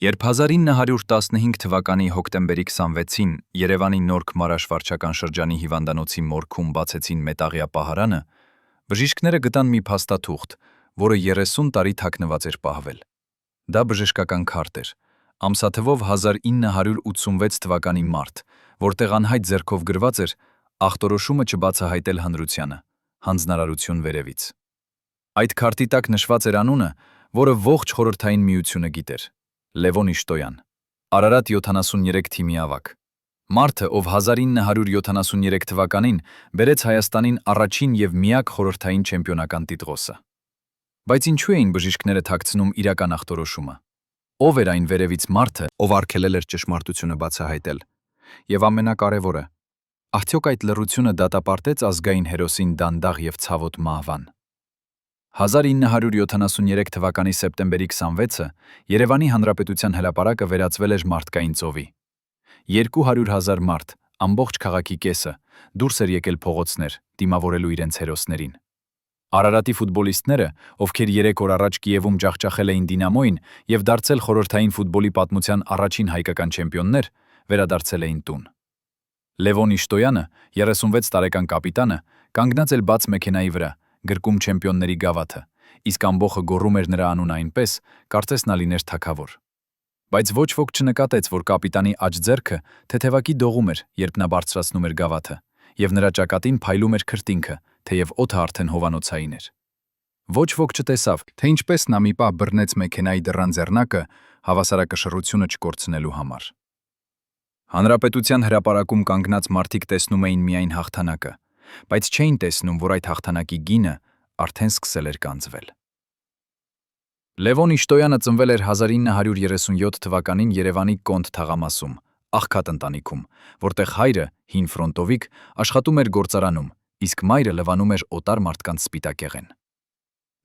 Երբ 1915 թվականի հոկտեմբերի 26-ին Երևանի Նոր Քմարաշ վարչական շրջանի հիվանդանոցի մորգում բացեցին մետաղյա պահարանը, բժիշկները գտան մի փաստաթուղթ, որը 30 տարի թաքնված էր պահվել։ Դա բժշկական քարտ էր, ամսաթվով 1986 թվականի մարտ, որտեղ անհայտ ձեռքով գրված էր ախտորոշումը չբացահայտել հանրությանը, հանձնարարություն վերևից։ Այդ քարտի տակ նշված էր անունը, որը ողջ խորհրդային միությունը գիտեր։ Լևոն Իշտոյան, Արարատ 73 թիմի ավագ։ Մարդը, ով 1973 թվականին բերեց Հայաստանին առաջին և միակ խորհրդային չեմպիոնական տիտղոսը։ Բայց ինչու էին բժիշկները թաքցնում իրական ախտորոշումը։ Ով էր այն վերևից մարդը, ով արգելել էր ճշմարտությունը բացահայտել։ Եվ ամենակարևորը, արդյոք այդ լռությունը դատապարտեց ազգային հերոսին դանդաղ և ցավոտ մահվան։ 1973 թվականի սեպտեմբերի 26-ը Երևանի Հանրապետության հրապարակը վերածվել էր մարդկային ծովի։ 200,000 մարդ, ամբողջ քաղաքի կեսը, դուրս էր եկել փողոցներ, դիմավորելու իրենց հերոսներին։ Արարատի ֆուտբոլիստները, ովքեր 3 օր առաջ Կիևում ջախջախել էին Դինամոյին և դարձել խորհրդային ֆուտբոլի պատմության առաջին հայկական չեմպիոններ, վերադարձել էին տուն։ Լևոն Իշտոյանը, 36 տարեկան կապիտանը, կանգնած էր բաց մեքենայի վրա, գրկում չեմպիոնների գավաթը, իսկ ամբոխը գոռում էր նրա անունը այնպես, կարծես նա լիներ թագավոր։ Բայց ոչ ոք չնկատեց, որ կապիտանի աջ ձեռքը թեթևակի դողում էր, երբ նա բարձրացնում էր գավաթը, և նրա ճակատին փայլում էր քրտինքը, թեև օդը արդեն հովանոցային էր։ Ոչ ոք չտեսավ, թե ինչպես նա մի պահ բռնեց մեքենայի դռան ձեռնակը հավասարակշռությունը չկորցնելու համար։ Հանրապետության հրապարակում կանգնած մարդիկ տեսնում էին միայն հաղթանակը, բայց չէին տեսնում, որ այդ հաղթանակի գինը արդեն սկսել էր կանձվել։ Լևոն Իշտոյանը ծնվել էր 1937 թվականին Երևանի Կոնդ թաղամասում, աղքատ ընտանիքում, որտեղ հայրը, հին ֆրոնտովիկ, աշխատում էր գործարանում, իսկ մայրը լվանում էր օտար մարդկանց սպիտակեղեն։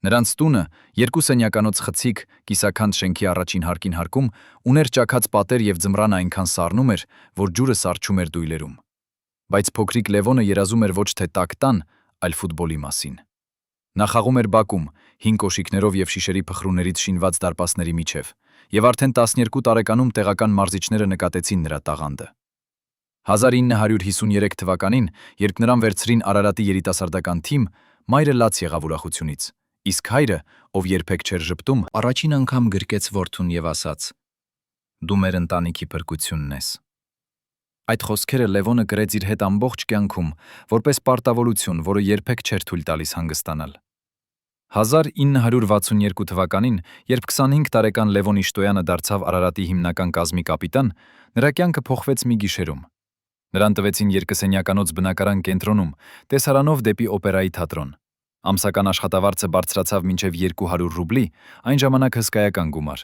Նրանց տունը, 2 սենյականոց խցիկ, կիսաքանդ շենքի առաջին հարկին հարկում, ուներ ճաքած պատեր և ձմռանը այնքան սառնում էր, որ ջուրը սառչում էր դույլերում։ Բայց փոքրիկ Լևոնը երազում էր ոչ թե տաք տան, այլ ֆուտբոլի մասին։ Նա խաղում էր բակում, հին կոշիկներով և շիշերի փխրուներից շինված դարպասների միջև, և արդեն 12 տարեկանում տեղական մարզիչները նկատեցին նրա տաղանդը։ 1953 թվականին, երբ նրան վերցրին Արարատի երիտասարդական թիմ, մայրը լաց եղավ ուրախությունից, իսկ հայրը, ով երբեք չէր ժպտում, առաջին անգամ գրկեց որդուն և ասաց. «Դու մեր ընտանիքի փրկությունն ես»։ Այդ խոսքերը Լևոնը կրեց իր հետ ամբողջ կյանքում, որպես պարտավորություն, որը երբեք չէր թույլ տալիս հանգստանալ։ 1962 թվականին, երբ 25 տարեկան Լևոն Իշտոյանը դարձավ Արարատի հիմնական կազմի կապիտան, նրա կյանքը փոխվեց մի գիշերում։ Նրան տվեցին երկսենյականոց բնակարան կենտրոնում, տեսարանով դեպի օպերայի թատրոն։ Ամսական աշխատավարձը բարձրացավ մինչև 200 ռուբլի, այն ժամանակ հսկայական գումար,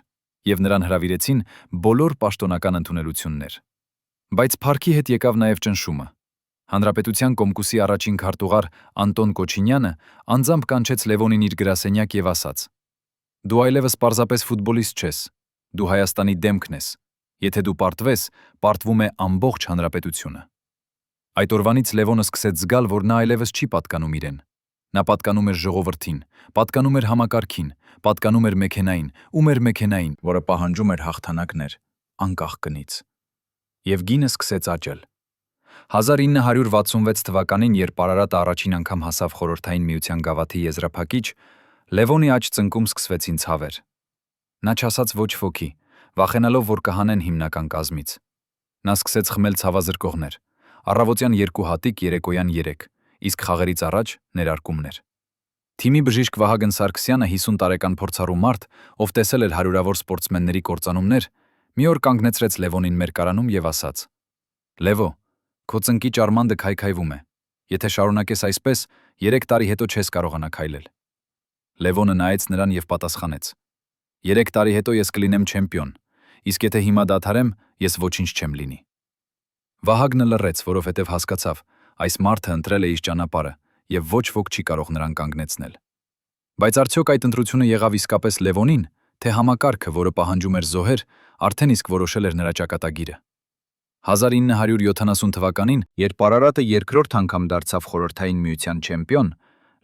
և նրան հրավիրեցին բոլոր պաշտոնական ընդունելություններ։ Բայց փառքի հետ եկավ նաև ճնշումը։ Հանրապետության Կոմկուսի առաջին քարտուղար Անտոն Կոչինյանը անձամբ կանչեց Լևոնին իր գրասենյակ և ասաց. «Դու այլևս պարզապես ֆուտբոլիստ չես, դու Հայաստանի դեմքն ես։ Եթե դու պարտվես, պարտվում է ամբողջ հանրապետությունը»։ Այդ օրվանից Լևոնը սկսեց զգալ, որ նա այլևս չի պատկանում իրեն։ Նա պատկանում էր ժողովրդին, պատկանում էր համակարգին, պատկանում էր մեքենային, ում էր մեքենային, որը պահանջում էր հաղթանակներ, անկախ գնից։ Եվ գինը սկսեց աճել։ 1966 թվականին, երբ Արարատը առաջին անգամ հասավ խորհրդային միության գավաթի եզրափակիչ, Լևոնի աջ ծնկում սկսվեցին ցավեր։ Նա չասաց ոչ ոքի, վախենալով, որ կհանեն հիմնական կազմից։ Նա սկսեց խմել ցավազրկողներ, առավոտյան 2 հատիկ, երեկոյան 3, իսկ խաղերից առաջ ներարկումներ։ Թիմի բժիշկ Վահագն Սարգսյանը, 50 տարեկան փորձառու մարդ, ով տեսել էր հարյուրավոր սպորտսմենների կործանումներ, մի օր կանգնեցրեց Լևոնին մերկարանում և ասաց. «Լևո, քո ծնկի ճարմանդը քայքայվում է։ Եթե շարունակես այսպես, 3 տարի հետո չես կարողանա քայլել»։ Լևոնը նայեց նրան և պատասխանեց. «3 տարի հետո ես կլինեմ չեմպիոն, իսկ եթե հիմա դադարեմ, ես ոչինչ չեմ լինի»։ Վահագնը լռեց, որովհետև հասկացավ, այս մարդը ընտրել է իր ճանապարհը, և ոչ ոք չի կարող նրան կանգնեցնել։ Բայց արդյոք այդ ընտրությունը եղավ իսկապես Լևոնին, թե համակարգը, որը պահանջում էր զոհեր, արդեն իսկ որոշել էր նրա ճակատագիրը։ 1970 թվականին, երբ Արարատը երկրորդ անգամ դարձավ խորհրդային միության չեմպիոն,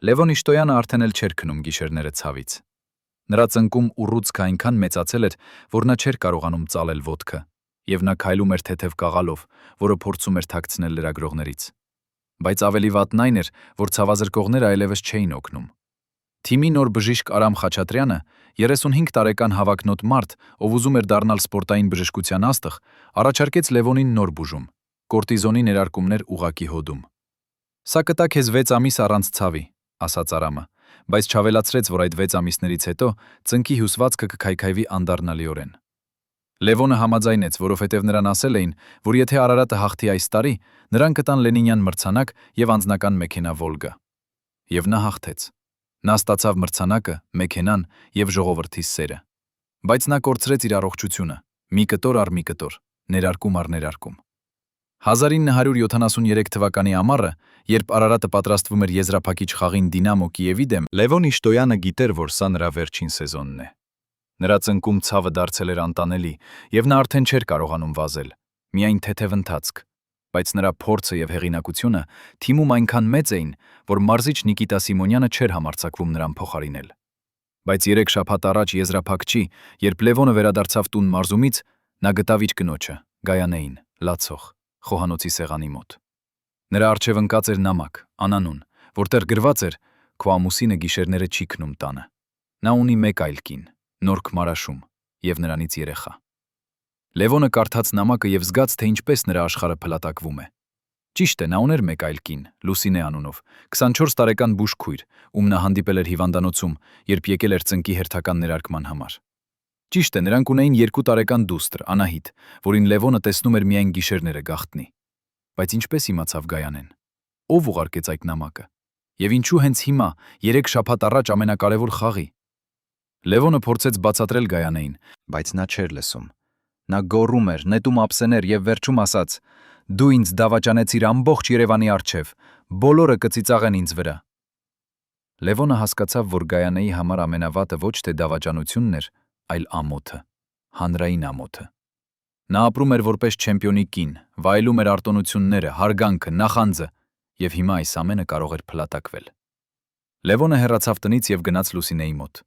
Լևոն Իշտոյանը արդեն էլ չէր քնում գիշերները ցավից։ Նրա ծնկում ուռուցքը այնքան մեծացել էր, որ նա չէր կարողանում ծալել ոտքը, եւ նա քայլում էր թեթև կաղալով, որը փորձում էր թաքցնել լրագրողներից։ Բայց ավելի վատն այն էր, որ ցավազրկողները այլևս չէին օգնում։ Թիմի նոր բժիշկ Արամ Խաչատրյանը, 35 տարեկան հավակնոտ մարդ, ով ուզում էր դառնալ սպորտային բժշկության աստղ, առաջարկեց Լևոնին նոր բուժում՝ կորտիզոնի ներարկումներ ուղակի հոդում։ «Սա կտա քեզ 6 ամիս առանց ցավի», ասաց Արամը, բայց չավելացրեց, որ այդ 6 ամիսներից հետո ծնկի հյուսվածքը կքայքայվի անդառնալիորեն։ Լևոնը համաձայնեց, որովհետև նրան ասել էին, որ եթե Արարատը հաղթի այս տարի, նրան կտան Լենինյան մրցանակ եւ անձնական մեքենա Վոլգա։ Եվ նա հաղթեց։ Նա ստացավ մրցանակը, մեքենան եւ ժողովրդի սերը։ Բայց նա կորցրեց իր առողջությունը՝ մի կտոր առ մի կտոր, ներարկում առ ներարկում։ 1973 թվականի ամառը, երբ Արարատը պատրաստվում էր եզրափակիչ խաղին Դինամո Կիևի դեմ, Լևոն Իշտոյանը գիտեր, որ սա նրա վերջին սեզոնն է։ Նրա ծնկում ցավը դարձել էր անտանելի, եւ նա արդեն չէր կարողանում վազել, միայն թեթև ընթացք, բայց նրա փորձը եւ հեղինակությունը թիմում այնքան մեծ էին, որ մարզիչ Նիկիտա Սիմոնյանը չէր համարձակվում նրան փոխարինել։ Բայց 3 շաբաթ առաջ եզրափակչի, երբ Լևոնը վերադարձավ տուն մարզումից, նա գտավ իր կնոջը, Գայանեին, լացող, խոհանոցի սեղանի մոտ։ Նրա առջև ընկած էր նամակ, անանուն, որտեղ գրված էր. «Քո ամուսինը գիշերները չի քնում տանը։ Նա ունի մեկ այլ կին, Նորք Մարաշում, եւ նրանից երեխա»։ Լևոնը կարդաց նամակը եւ զգաց, թե ինչպես նրա աշխարհը փլատակվում է։ Ճիշտ է, նա ուներ մեկ այլ կին, Լուսինե անունով, 24 տարեկան բուժքույր, ում նա հանդիպել էր հիվանդանոցում, երբ եկել էր ծնկի հերթական ներարկման համար։ Ճիշտ է, նրանք ունեին 2 տարեկան դուստր, Անահիտ, որին Լևոնը տեսնում էր միայն գիշերները գաղտնի։ Բայց ինչպես իմացավ Գայանեն։ Ով ուղարկեց այդ նամակը։ Եվ ինչու հենց հիմա, 3 շաբաթ առաջ ամենակարևոր խաղի։ Լևոնը փորձեց բացատրել Գայանեին, բայց նա չէր լսում։ Նա գոռում էր, նետում ափսեներ եւ վերջում ասաց. «Դու ինձ դավաճանեցիր ամբողջ Երևանի առջև, բոլորը կծիծաղեն ինձ վրա»։ Լևոնը հասկացավ, որ Գայանեի համար ամենավատը ոչ թե դավաճանությունն էր, այլ ամոթը, հանրային ամոթը։ Նա ապրում էր որպես չեմպիոնի կին, վայելում էր արտոնությունները, հարգանքը, նախանձը, եւ հիմա այս ամենը կարող էր փլատակվել։ Լևոնը հեռացավ տնից եւ գնաց Լուսինեի մոտ։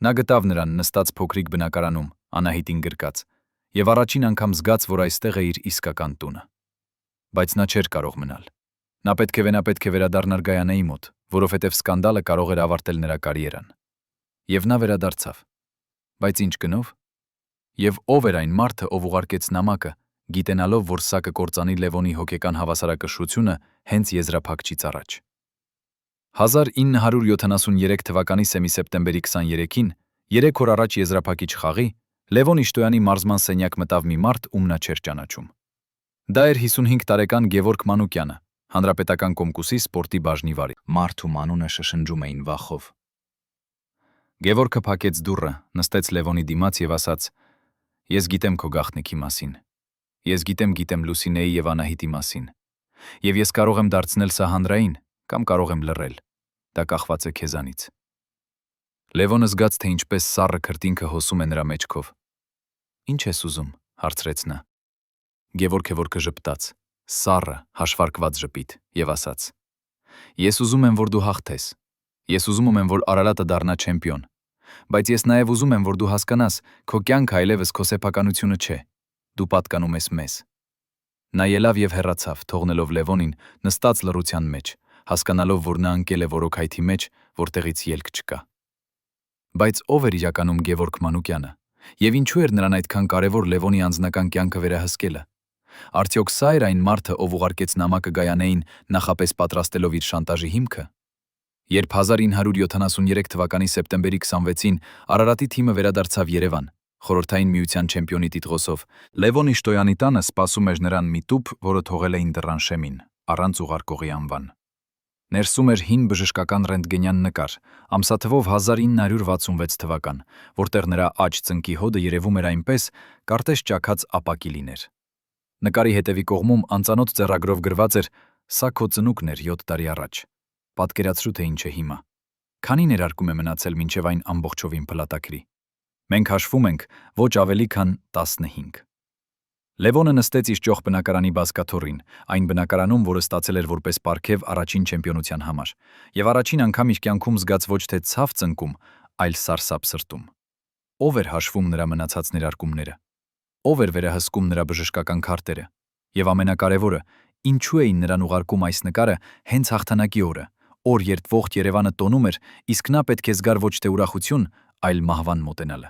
Նա գտավ նրան նստած փոքրիկ բնակարանում, Անահիտին գրկած, եւ առաջին անգամ զգաց, որ այստեղ է իր իսկական տունը։ Բայց նա չէր կարող մնալ։ Նա պետք է վերադառնար Գայանեի մոտ, որովհետև սկանդալը կարող էր ավարտել նրա կարիերան։ Եվ նա վերադարձավ։ Բայց ինչ գնով։ Եվ ով էր այն մարդը, ով ուղարկեց նամակը, գիտենալով, որ սա կկործանի Լևոնի հոգեկան հավասարակշռությունը հենց եզրափակչից առաջ։ 1973 թվականի սեպտեմբերի 23-ին, 3 օր առաջ եզրափակիչ խաղի, Լևոն Իշտոյանի մարզման սենյակ մտավ մի մարդ, ում նա չէր ճանաչում։ Դա էր 55 տարեկան Գևորգ Մանուկյանը, Հանրապետական կոմկուսի սպորտի բաժնի վարի։ Մարդում անունը շշնջում էին վախով։ Գևորգը փակեց դուռը, նստեց Լևոնի դիմաց եւ ասաց. «Ես գիտեմ քո գաղտնիքի մասին։ Ես գիտեմ Լուսինեի եւ Անահիտի մասին։ Եվ ես կարող եմ դարձնել սա հանրային, կամ կարող եմ լռել։ Դա կախված է քեզանից»։ Լևոնը զգաց, թե ինչպես սառը քրտինքը հոսում է նրա մեջքով։ «Ինչ ես ուզում», հարցրեց նա։ Գևորգը ժպտաց, սառը, հաշվարկված ժպիտ, եւ ասաց. «Ես ուզում եմ, որ դու հաղթես։ Ես ուզում եմ, որ Արարատը դառնա չեմպիոն։ Բայց ես նաեւ ուզում եմ, որ դու հասկանաս, քո կյանքը այլևս քո սեփականությունը չէ։ Դու պատկանում ես մեզ»։ Նա ելավ եւ հեռացավ, թողնելով Լևոնին նստած լռության մեջ, հասկանալով, որ նա ընկել է որոքայթի մեջ, որտեղից ելք չկա։ Բայց ով էր իրականում Գևորգ Մանուկյանը, եւ ինչու էր նրան այդքան կարեւոր Լևոնի անձնական կյանքը վերահսկելը։ Արդյոք սա էր այն մարդը, ով ուղարկեց նամակը Գայանեին, նախապես պատրաստելով իր շանտաժի հիմքը։ Երբ 1973 թվականի սեպտեմբերի 26-ին Արարատի թիմը վերադարձավ Երևան, խորհրդային միության չեմպիոնի տիտղոսով, Լևոն Իշտոյանի տանը սպասում էր նրան մի տուփ, որը թողել էին դռան շեմին, առանց ուղարկողի անվան։ Ներսում էր հին բժշկական ռենտգենյան նկար, ամսաթվով 1966 թվական, որտեղ նրա աջ ծնկի հոդը երևում էր այնպես, կարտեզ ճաքած ապակի լիներ։ Նկարի հետևի կողմում անծանոթ ձեռագրով գրված էր. «Սա քո ծնուկն էր 7 տարի առաջ։ Պատկերացրու, թե ինչ է հիմա։ Քանի ներարկում է մնացել մինչև այն ամբողջովին փլատակրի։ Մենք հաշվում ենք ոչ ավելի քան 15»։ Լևոնը նստեց իր ճոխ բնակարանի բազկաթոռին, այն բնակարանում, որը ստացել էր որպես պարգև առաջին չեմպիոնության համար, եւ առաջին անգամ իր կյանքում զգաց ոչ թե ցավ ծնկում, այլ սարսափ սրտում։ Ով էր հաշվում նրա մնացած ներարկումները։ Ով էր վերահսկում նրա բժշկական քարտերը։ Եվ ամենակարևորը, ինչու էին նրան ուղարկում այս նկարը հենց հաղթանակի օրը, օր երբ ողջ Երևանը տոնում էր, իսկ նա պետք է զգար ոչ թե ուրախություն, այլ մահվան մոտենալը։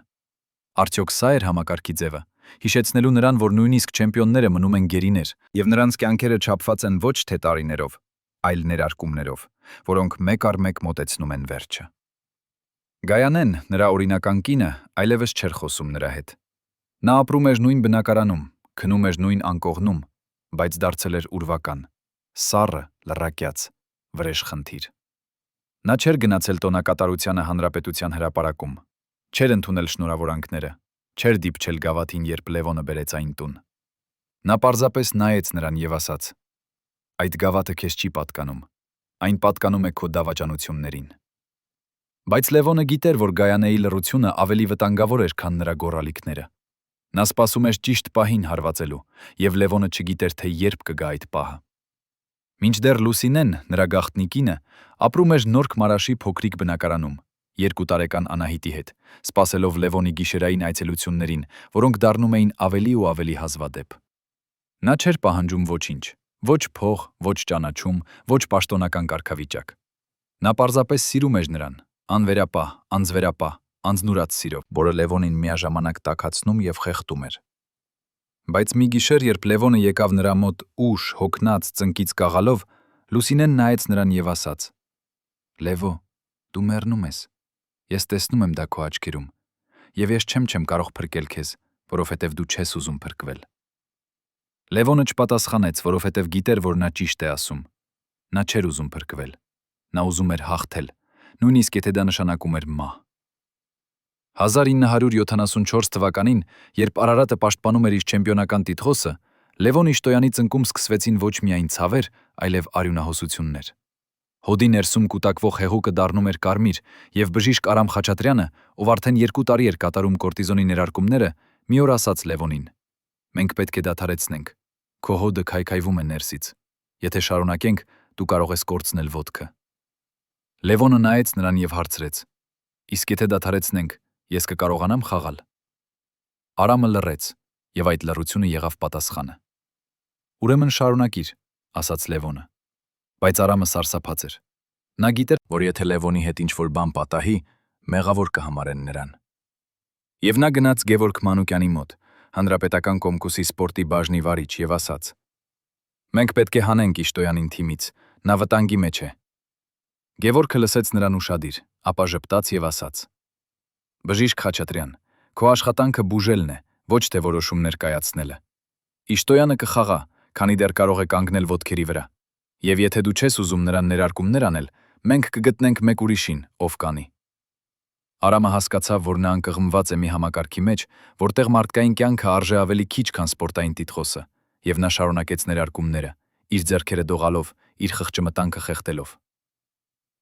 Արդյոք սա էր համակարգի ձևը, հիշեցնելու նրան, որ նույնիսկ չեմպիոնները մնում են գերիներ, եւ նրանց կյանքերը չափված են ոչ թե տարիներով, այլ ներարկումներով, որոնք մեկ առ մեկ մոտեցնում են վերջը։ Գայանեն, նրա օրինական կինը, այլևս չէր խոսում նրա հետ։ Նա ապրում էր նույն բնակարանում, քնում էր նույն անկողնում, բայց դարձել էր ուրվական, սառը, լռակյաց, վրեժ խնդիր։ Նա չէր գնացել տոնակատարությանը հանրապետության հրապարակում, չէր ընդունել շնորհավորանքները, չէր դիպչել գավաթին, երբ Լևոնը բերեց այն տուն։ Նա պարզապես նայեց նրան եւ ասաց. «Այդ գավաթը քեզ չի պատկանում, այն պատկանում է քո դավաճանություններին»։ Բայց Լևոնը գիտեր, որ Գայանեի լռությունը ավելի վտանգավոր էր, քան նրա գոռալիքները։ Նա սպասում էր ճիշտ պահին հարվածելու, եւ Լևոնը չգիտեր, թե երբ կգա այդ պահը։ Մինչդեռ Լուսինեն, նրա գաղտնի կինը, ապրում էր Նորք Մարաշի փոքրիկ բնակարանում, 2 տարեկան Անահիտի հետ, սպասելով Լևոնի գիշերային այցելություններին, որոնք դառնում էին ավելի ու ավելի հազվադեպ։ Նա չէր պահանջում ոչինչ, ոչ փող, ոչ ճանաչում, ոչ պաշտոնական կարգավիճակ։ Նա պարզապես սիրում էր նրան, անվերապահ, անձվերապահ, անձնուրաց սիրով, որը Լևոնին միաժամանակ տաքացնում եւ խեղդում էր։ Բայց մի գիշեր, երբ Լևոնը եկավ նրա մոտ ուշ, հոգնած, ծնկից կաղալով, Լուսինեն նայեց նրան եւ ասաց. «Լևո, դու մեռնում ես։ Ես տեսնում եմ դա քո աչքերում, եւ ես չեմ կարող փրկել քեզ, որովհետեւ դու չես ուզում փրկվել»։ Լևոնը չպատասխանեց, որովհետեւ գիտեր, որ նա ճիշտ է ասում։ Նա չէր ուզում փրկվել։ Նա ուզում էր հաղթել, նույնիսկ եթե դա նշանակում էր մահ։ 1974 թվականին, երբ Արարատը պաշտպանում էր իր չեմպիոնական տիտղոսը, Լևոն Իշտոյանի ծնկում սկսվեցին ոչ միայն ցավեր, այլև արյունահոսություններ։ Հոդի ներսում կուտակվող հեղուկը դառնում էր կարմիր, եւ բժիշկ Արամ Խաչատրյանը, ով արդեն 2 տարի էր կատարում կորտիզոնի ներարկումները, մի օր ասաց Լևոնին. «Մենք պետք է դադարեցնենք։ Քո հոդը քայքայվում է ներսից։ Եթե շարունակենք, դու կարող ես կորցնել ոտքը»։ Լևոնը նայեց նրան եւ հարցրեց. «Իսկ եթե դադարեցնենք, ես կկարողանամ խաղալ»։ Արամը լռեց, եւ այդ լռությունը եղավ պատասխանը։ «Ուրեմն շարունակիր», ասաց Լևոնը։ Բայց Արամը սարսափած էր։ Նա գիտեր, որ եթե Լևոնի հետ ինչ-որ բան պատահի, մեղավոր կհամարեն նրան։ Եվ նա գնաց Գևորգ Մանուկյանի մոտ, Հանրապետական կոմկուսի սպորտի բաժնի վարիչ, եւ ասաց. «Մենք պետք է հանենք Իշտոյանին թիմից, նա վտանգի մեջ է»։ Գևորգը լսեց նրան ուշադիր, ապա ժպտաց եւ ասաց. «Բժիշկ Խաչատրյան, քո աշխատանքը բուժելն է, ոչ թե որոշումներ կայացնելը։ Իշտոյանը կխաղա, քանի դեռ կարող է կանգնել ոտքերի վրա։ Եվ եթե դու չես ուզում նրան ներարկումներ անել, մենք կգտնենք մեկ ուրիշին, ով կանի»։ Արամը հասկացավ, որ նա անկղմված է մի համակարգի մեջ, որտեղ մարդկային կյանքը արժե ավելի քիչ, քան սպորտային տիտղոսը, եւ նա շարունակեց ներարկումները, իր ձեռքերը դողալով, իր խղճմտանքը խեղդելով։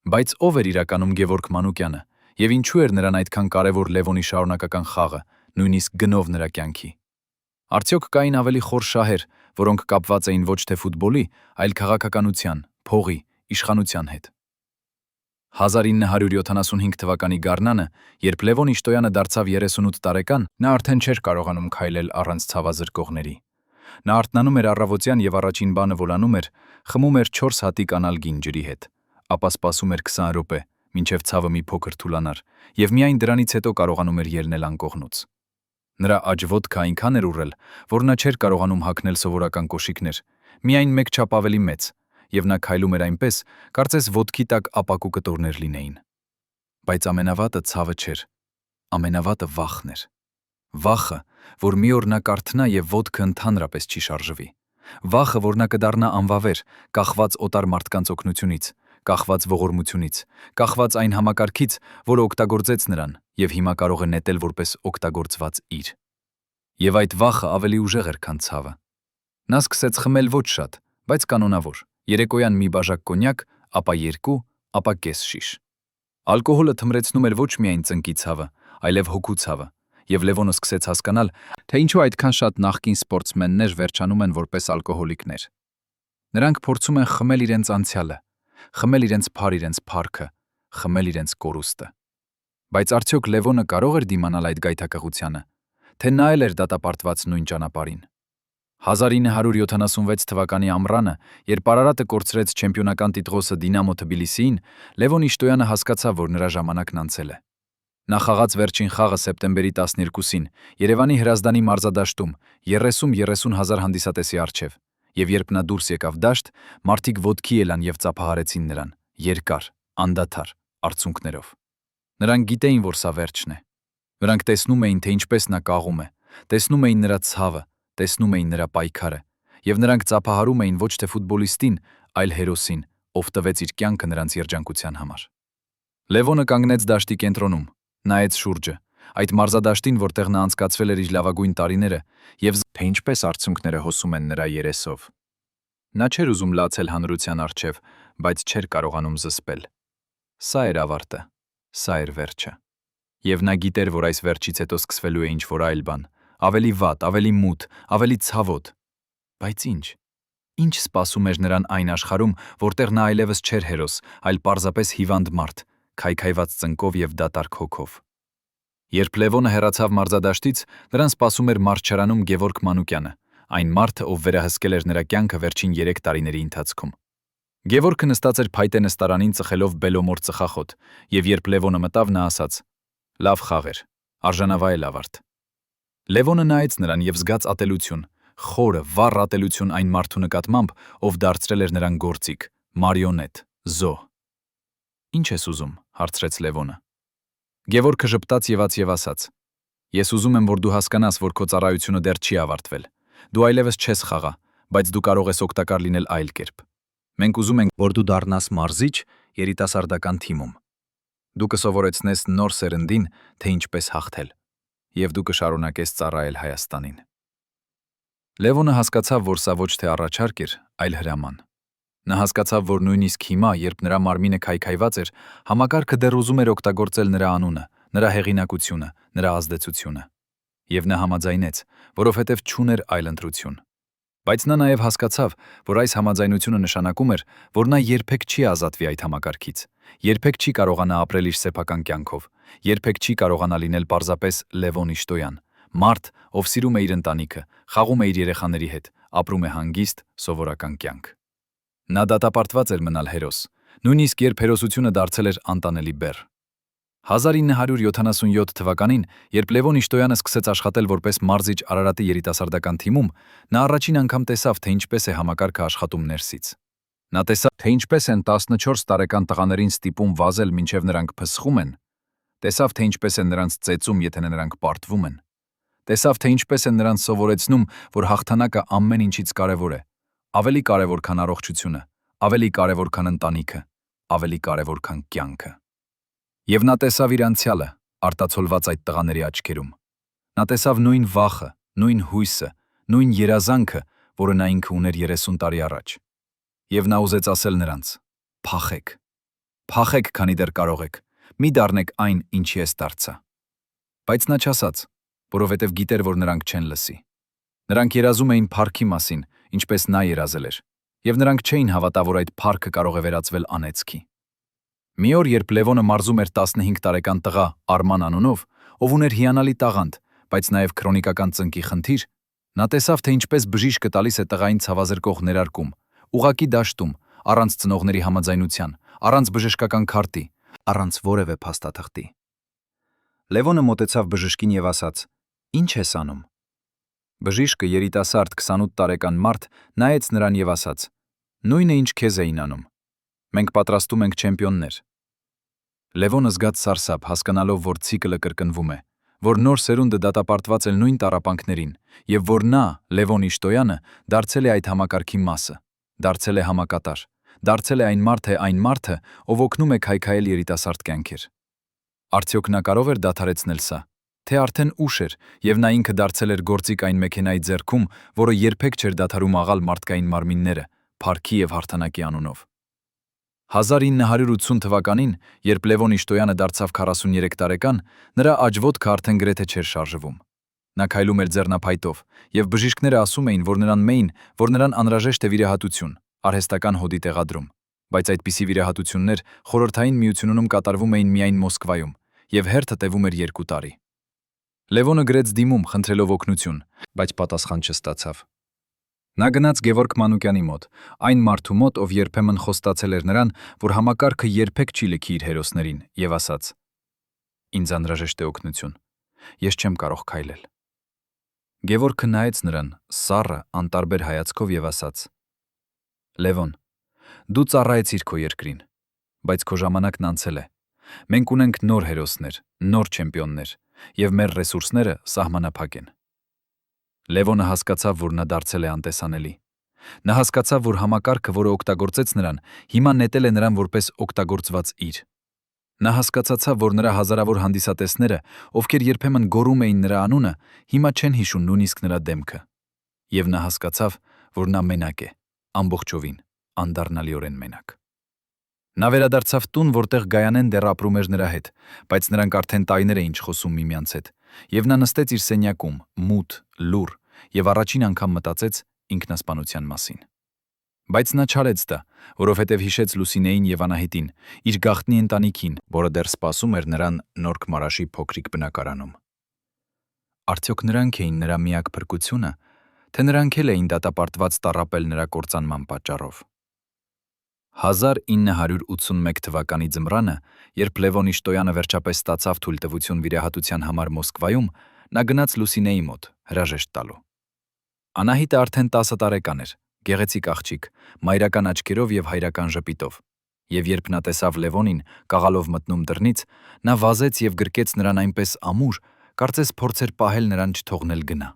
Բայց ով էր իրականում Գևորգ Մանուկյանը, եւ ինչու էր նրան այդքան կարեւոր Լևոնի շարունակական խաղը, նույնիսկ գնով նրա կյանքի։ Արդյոք կային ավելի խոր շահեր, որոնք կապված էին ոչ թե ֆուտբոլի, այլ քաղաքականության, փողի, իշխանության հետ։ 1975 թվականի գարնանը, երբ Լևոն Իշտոյանը դարձավ 38 տարեկան, նա արդեն չէր կարողանում քայլել առանց ցավազրկողների։ Նա արթնանում էր առավոտյան եւ առաջին բանը որանում էր, խմում էր 4 հատիկ անալգին ջրի հետ, ապա սպասում էր 20 րոպե, մինչև ցավը մի փոքր թուլանար, եւ միայն դրանից հետո կարողանում էր ելնել անկողնուց։ Նրա աջ ոտքը այնքան էր ուռել, որ նա չէր կարողանում հագնել սովորական կոշիկներ, միայն մեկ չափ ավելի մեծ, եւ նա քայլում էր այնպես, կարծես ոտքի տակ ապակու կտորներ լինեին։ Բայց ամենավատը ցավը չէր, ամենավատը վախն էր։ Վախը, որ մի օր նա կարթնա եւ ոտքը ընդհանրապես չի շարժվի։ Վախը, որ նա կդառնա անվավեր, կախված օտար մարդկանց օգնությունից, կախված ողորմությունից, կախված այն համակարգից, որը օգտագործեց նրան եւ հիմա կարող է նետել որպես օգտագործված իր։ Եվ այդ վախը ավելի ուժեղ էր, քան ցավը։ Նա սկսեց խմել ոչ շատ, բայց կանոնավոր։ Երեկոյան մի բաժակ կոնյակ, ապա 2, ապա կես շիշ։ Ալկոհոլը թմրեցնում էր ոչ միայն ծնկի ցավը, այլև հոգու ցավը, եւ Լևոնը սկսեց հասկանալ, թե ինչու այդքան շատ նախկին սպորտսմեններ վերջանում են որպես ալկոհոլիկներ։ Նրանք փորձում են խմել իրենց անցյալը, խմել իրենց փառքը, խմել իրենց կորուստը։ Բայց արդյոք Լևոնը կարող էր դիմանալ այդ գայթակղությանը, թե նա էլ էր դատապարտված նույն ճանապարհին։ 1976 թվականի ամռանը, երբ Արարատը կորցրեց չեմպիոնական տիտղոսը Դինամո Թբիլիսիին, Լևոն Իշտոյանը հասկացավ, որ նրա ժամանակն անցել է։ Նա խաղաց վերջին խաղը սեպտեմբերի 12-ին Երևանի Հրազդանի մարզադաշտում 30-30 հազար հանդիսատեսի առջև, եւ երբ նա դուրս եկավ դաշտ, մարդիկ ոտքի ելան եւ ծափահարեցին նրան, երկար, անդադար, արցունքներով։ Նրանք գիտեին, որ սա վերջն է։ Նրանք տեսնում էին, թե ինչպես նա կաղում է, տեսնում էին նրա ցավը, տեսնում էին նրա պայքարը, եւ նրանք ծափահարում էին ոչ թե ֆուտբոլիստին, այլ հերոսին, ով տվեց իր կյանքը նրանց երջանկության համար։ Լևոնը կանգնեց դաշտի կենտրոնում, նայեց շուրջը, այդ մարզադաշտին, որտեղ նա անցկացրել էր իր լավագույն տարիները, եւ թե ինչպես արցունքները հոսում են նրա երեսով։ Նա չէր ուզում լացել հանրության առջև, բայց չէր կարողանում զսպել։ Սա էր ավարտը, սա էր վերջը։ Եվ նա գիտեր, որ այս վերջից հետո սկսվելու է ինչ-որ այլ բան, ավելի վատ, ավելի մութ, ավելի ցավոտ։ Բայց ինչ։ Ինչ սպասում էր նրան այն աշխարհում, որտեղ նա այլևս չէր հերոս, այլ պարզապես հիվանդ մարդ, քայքայված ծնկով եւ դատարկ հոգով։ Երբ Լևոնը հեռացավ մարզադաշտից, նրան սպասում էր մարզչարանում Գևորգ Մանուկյանը, այն մարդը, ով վերահսկել էր նրա կյանքը վերջին 3 տարիների ընթացքում։ Գևորգը նստած էր փայտե նստարանին ծխելով բելոմոր ծխախոտ, եւ երբ Լևոնը մտավ, նա ասաց. «Լավ խաղ էր, արժանավայել ավարտ»։ Լևոնը նայեց նրան եւ զգաց ատելություն, խորը, վառ ատելություն այն մարդու նկատմամբ, ով դարձրել էր նրան գործիք, մարիոնետ, զոհ։ «Ինչ ես ուզում», հարցրեց Լևոնը։ Գևորգը ժպտաց եւ ասաց. «Ես ուզում եմ, որ դու հասկանաս, որ քո ծառայությունը դեռ չի ավարտվել։ Դու այլևս չես խաղա, բայց դու կարող ես օգտակար լինել այլ կերպ։ Մենք ուզում ենք, որ դու դառնաս մարզիչ երիտասարդական թիմում։ Դու կսովորեցնես նոր սերնդին, թե ինչպես հաղթել, եւ դու կշարունակես ծառայել Հայաստանին»։ Լևոնը հասկացավ, որ սա ոչ թե առաջարկ էր, այլ հրաման։ Նա հասկացավ, որ նույնիսկ հիմա, երբ նրա մարմինը քայքայված էր, համակարգը դեռ ուզում էր օգտագործել նրա անունը, նրա հեղինակությունը, նրա ազդեցությունը։ Եվ նա համաձայնեց, որովհետև չուներ այլ ընտրություն։ Բայց նա նաև հասկացավ, որ այս համաձայնությունը նշանակում էր, որ նա երբեք չի ազատվի այդ համակարգից, երբեք չի կարողանա ապրել իր սեփական կյանքով, երբեք չի կարողանա լինել պարզապես Լևոն Իշտոյան, մարդ, ով սիրում է իր ընտանիքը, խաղում է իր երեխաների հետ, ապրում է հանգիստ, սովորական կյանք։ Նա դատապարտված էր մնալ հերոս, նույնիսկ երբ հերոսությունը դարձել էր անտանելի բեռ։ 1977 թվականին, երբ Լևոն Իշտոյանը սկսեց աշխատել որպես մարզիչ Արարատի երիտասարդական թիմում, նա առաջին անգամ տեսավ, թե ինչպես է համակարգը աշխատում ներսից։ Նա տեսավ, թե ինչպես են 14 տարեկան տղաներին ստիպում վազել, մինչև նրանք փսխում են, տեսավ, թե ինչպես են նրանց ծեծում, եթե նրանք պարտվում են, տեսավ, թե ինչպես են նրանց սովորեցնում, որ հաղթանակը ամեն ինչից կարևոր է, ավելի կարևոր, քան առողջությունը, ավելի կարևոր, քան ընտանիքը, ավելի կարևոր, քան կյանքը։ Եվ նա տեսավ իր անցյալը, արտացոլված այդ տղաների աչքերում։ Նա տեսավ նույն վախը, նույն հույսը, նույն երազանքը, որը նա ինքը ուներ 30 տարի առաջ։ Եվ նա ուզեց ասել նրանց. «Փախեք, փախեք, քանի դեռ կարող եք, մի դառնեք այն, ինչ ես դարձա»։ Բայց նա չասաց, որովհետև գիտեր, որ նրանք չեն լսի։ Նրանք երազում էին փառքի մասին, ինչպես նա երազել էր, եւ նրանք չէին հավատա, որ այդ փառքը կարող է վերածվել անեծքի։ Մի օր, երբ Լևոնը մարզում էր 15 տարեկան տղա Արման անունով, ով ուներ հիանալի տաղանդ, բայց նաև քրոնիկական ծնկի խնդիր, նա տեսավ, թե ինչպես բժիշկը տալիս է տղային ցավազրկող ներարկում, ուղակի դաշտում, առանց ծնողների համաձայնության, առանց բժշկական քարտի, առանց որևէ փաստաթղթի։ Լևոնը մոտեցավ բժշկին եւ ասաց. «Ինչ ես անում»։ Բժիշկը, երիտասարդ 28 տարեկան մարդ, նայեց նրան եւ ասաց. «Նույնը, ինչ քեզ էին անում։ Մենք պատրաստում ենք չեմպիոններ»։ Լևոնը զգաց սարսափ, հասկանալով, որ ցիկլը կրկնվում է, որ նոր սերունդը դատապարտված է նույն տառապանքներին, եւ որ նա, Լևոն Իշտոյանը, դարձել է այդ համակարգի մասը, դարձել է համակատար, դարձել է այն մարդը, ով օգնում է քայքայել երիտասարդ կյանքեր։ Արդյոք նա կարող էր դադարեցնել սա, թե արդեն ուշ էր, եւ նա ինքը դարձել էր գործիք այն մեքենայի ձեռքում, որը երբեք չէր դադարում աղալ մարդկային մարմինները, փառքի եւ հաղթանակի անունով։ 1980 թվականին, երբ Լևոն Իշտոյանը դարձավ 43 տարեկան, նրա աջվոտքը արդեն գրեթե չէր շարժվում։ Նա քայլում էր ձեռնափայտով, եւ բժիշկները ասում էին, որ նրան մեին, որ նրան անհրաժեշտ է վիրահատություն, արհեստական հոդի տեղադրում, բայց այդպիսի վիրահատություններ Խորհրդային Միությունում կատարվում էին միայն Մոսկվայում, եւ հերթը տևում էր 2 տարի։ Լևոնը գրեց դիմում, խնդրելով օգնություն, բայց պատասխան չստացավ։ Նա գնաց Գևորգ Մանուկյանի մոտ, այն մարդու մոտ, ով երբեմն խոստացել էր նրան, որ համակարգը երբեք չի լքի իր հերոսներին, եւ ասաց. «Ինձ անհրաժեշտ է օգնություն։ Ես չեմ կարող քայլել»։ Գևորգը նայեց նրան, սառը, անտարբեր հայացքով եւ ասաց. «Լևոն, դու ծառայեցիր քո երկրին, բայց քո ժամանակն անցել է։ Մենք ունենք նոր հերոսներ, նոր չեմպիոններ, եւ մեր ռեսուրսները սահմանափակ են»։ Լևոնը հասկացավ, որ նա դարձել է անտեսանելի։ Նա հասկացավ, որ համակարգը, որը օգտագործեց նրան, հիմա նետել է նրան որպես օգտագործված իր։ Նա հասկացավ, որ նրա հազարավոր հանդիսատեսները, ովքեր երբեմն գոռում էին նրա անունը, հիմա չեն հիշում նույնիսկ նրա դեմքը։ Եվ նա հասկացավ, որ նա մենակ է, ամբողջովին, անդառնալիորեն մենակ։ Նա վերադարձավ տուն, որտեղ Գայանեն դեռ ապրում էր նրա հետ, բայց նրանք արդեն տարիներ էին չխոսում միմյանց հետ, եւ նա նստեց իր սենյակում, մութ, լուռ, եւ առաջին անգամ մտածեց ինքնասպանության մասին։ Բայց նա չարեց դա, որովհետև հիշեց Լուսինեին եւ Անահիտին, իր գաղտնի ընտանիքին, որը դեռ սպասում էր նրան Նորք Մարաշի փոքրիկ բնակարանում։ Արդյոք նրանք էին նրա միակ փրկությունը, թե նրանք էլ էին դատապարտված տառապել նրա կործանման պատճառով։ 1981 թվականի ձմռանը, երբ Լևոն Իշտոյանը վերջապես ստացավ թույլտվություն վիրահատության համար Մոսկվայում, նա գնաց Լուսինեի մոտ, հրաժեշտ տալու։ Անահիտը արդեն 10 տարեկան էր, գեղեցիկ աղջիկ, մայրական աչքերով եւ հայրական ժպիտով, եւ երբ նա տեսավ Լևոնին կաղալով մտնում դռնից, նա վազեց եւ գրկեց նրան այնպես ամուր, կարծես փորձեր պահել նրան չթողնել գնա։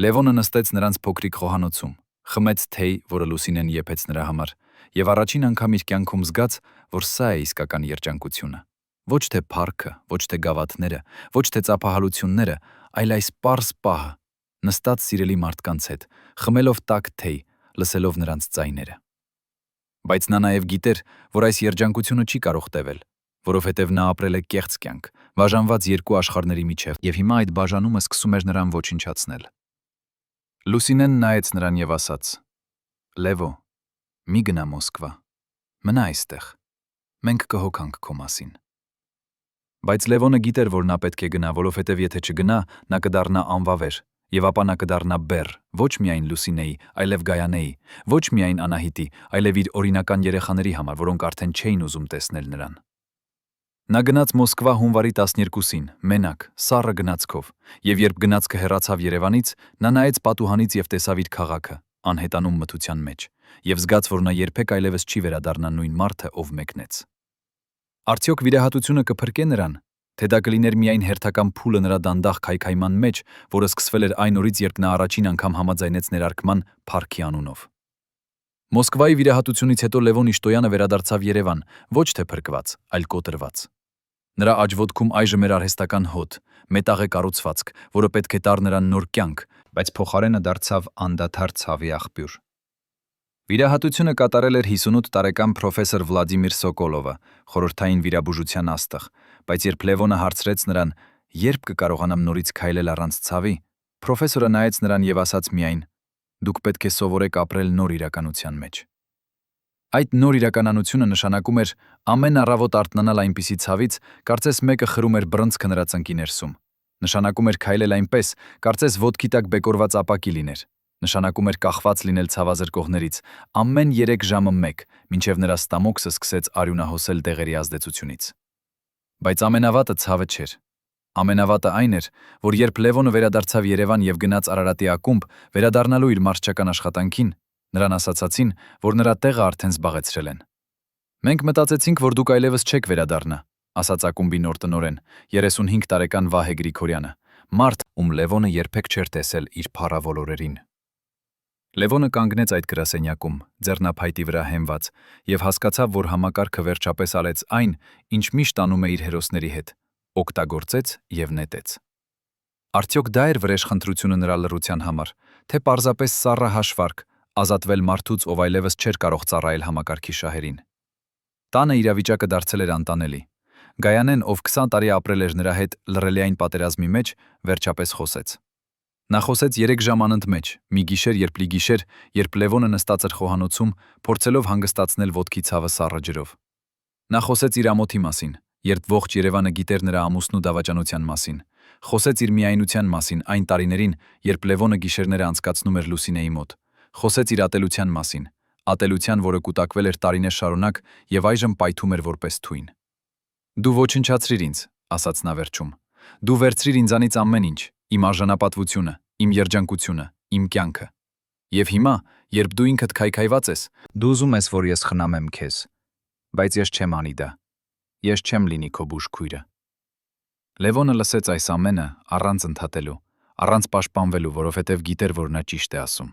Լևոնը նստեց նրանց փոքրիկ խոհանոցում, խմեց թեյ, որը Լուսինեն եփեց նրա համար, եւ առաջին անգամ իր կյանքում զգաց, որ սա է իսկական երջանկությունը։ Ոչ թե փառքը, ոչ թե գավաթները, ոչ թե ծափահարությունները, այլ այս պարզ պահը, նստած սիրելի մարդկանց հետ, խմելով տաք թեյ, լսելով նրանց ձայները։ Բայց նա նաև գիտեր, որ այս երջանկությունը չի կարող տևել, որովհետև նա ապրել է կեղծ կյանք, բաժանված երկու աշխարհների միջև, եւ հիմա այդ բաժանումը սկսում էր նրան ոչնչացնել։ Լուսինեն նայեց նրան եւ ասաց. «Լևո, մի գնա Մոսկվա, մնա այստեղ, մենք կհոգանք քո մասին»։ Բայց Լևոնը գիտեր, որ նա պետք է գնա, որովհետև եթե չգնա, նա կդառնա անվավեր, եւ ապա նա կդառնա բեռ, ոչ միայն Լուսինեի, այլև Գայանեի, ոչ միայն Անահիտի, այլև իր օրինական երեխաների համար, որոնք արդեն չէին ուզում տեսնել նրան։ Նա գնաց Մոսկվա հունվարի 12-ին, մենակ, սառը գնացքով, եւ երբ գնացքը հեռացավ Երևանից, նա նայեց պատուհանից եւ տեսավ իր քաղաքը, անհետանում մթության մեջ, եւ զգաց, որ նա երբեք այլևս չի վերադառնա նույն մարդը, ով մեկնեց։ Արդյոք վիրահատությունը կփրկե նրան, թե դա կլիներ միայն հերթական փուլը նրա դանդաղ քայքայման մեջ, որը սկսվել էր այն օրից, երբ նա առաջին անգամ համաձայնեց ներարկման փառքի անունով։ Մոսկվայի վիրահատությունից հետո Լևոն Իշտոյանը վերադարձավ Երևան, ոչ թե փրկված, այլ կոտրված։ Նրա աջվոտքում այժմ էր արհեստական հոտ, մետաղե կառուցվածք, որը պետք է տար նրան նոր կյանք, բայց փոխարենը դարձավ անդադար ցավի աղբյուր։ Վիրահատությունը կատարել էր 58 տարեկան պրոֆեսոր Վլադիմիր Սոկոլովը, խորհրդային վիրաբուժության աստղ, բայց երբ Լևոնը հարցրեց նրան, երբ կկարողանամ նորից քայլել առանց ցավի, պրոֆեսորը նայեց նրան եւ ասաց միայն. «Դուք պետք է սովորեք ապրել նոր իրականության մեջ»։ Այդ նոր իրականությունը նշանակում էր ամեն առավոտ արթնանալ այնպիսի ցավից, կարծես մեկը խրում էր բռնցքը նրա ծնկի ներսում։ Նշանակում էր քայլել այնպես, կարծես ոտքի տակ բեկորված ապակի լիներ։ Նշանակում էր կախված լինել ցավազրկողներից ամեն 3 ժամը 1, մինչև նրա ստամոքսը սկսեց արյունահոսել դեղերի ազդեցությունից։ Բայց ամենավատը ցավը չէր։ Ամենավատը այն էր, որ երբ Լևոնը վերադարձավ Երևան եւ գնաց Արարատի ակումբ, վերադառնալու իր մարզչական աշխատանքին, նրան ասացին, որ նրա տեղը արդեն զբաղեցրել են։ «Մենք մտածեցինք, որ դուք այլևս չեք վերադառնա», ասաց ակումբի նոր տնօրեն, 35 տարեկան Վահե Գրիգորյանը, մարդ, ում Լևոնը երբեք չէր տեսել իր փառավոր օրերին։ Լևոնը կանգնեց այդ գրասենյակում, ձեռնափայտի վրա հենված, եւ հասկացավ, որ համակարգը վերջապես արեց այն, ինչ միշտ անում է իր հերոսների հետ, օգտագործեց եւ նետեց։ Արդյոք դա էր վրեժխնդրությունը նրա լռության համար, թե պարզապես սառը հաշվարկ, ազատվել մարդուց, ով այլևս չէր կարող ծառայել համակարգի շահերին։ Տանը իրավիճակը դարձել էր անտանելի։ Գայանեն, ով 20 տարի ապրել էր նրա հետ լռելիային պատերազմի մեջ, վերջապես խոսեց։ Նա խոսեց 3 ժամ անընդմեջ, մի գիշեր, երբ Լևոնը նստած էր խոհանոցում, փորձելով հանգստացնել ոտքի ցավը սառը ջրով։ Նա խոսեց իր ամոթի մասին, Երբ ողջ Երևանը գիտեր նրա ամուսնու դավաճանության մասին, խոսեց իր միայնության մասին այն տարիներին, երբ Լևոնը գիշերները անցկացնում էր Լուսինեի մոտ, խոսեց իր ատելության մասին, ատելության, որը կուտակվել էր տարիներ շարունակ եւ այժմ պայթում էր որպես թույն։ Դու ոչնչացրիր ինձ, ասաց նա վերջում։ Դու վերցրիր ինձանից ամեն ինչ, իմ արժանապատվությունը, իմ երջանկությունը, իմ կյանքը։ Եվ հիմա, երբ դու ինքդ քայքայված ես, դու ուզում ես, որ ես խնամեմ քեզ, բայց ես չեմ անի դա։ Ես չեմ լինի քո բուժքույրը։ Լևոնը լսեց այս ամենը առանց ընդհատելու, առանց պաշտպանվելու, որովհետև գիտեր, որ նա ճիշտ է ասում։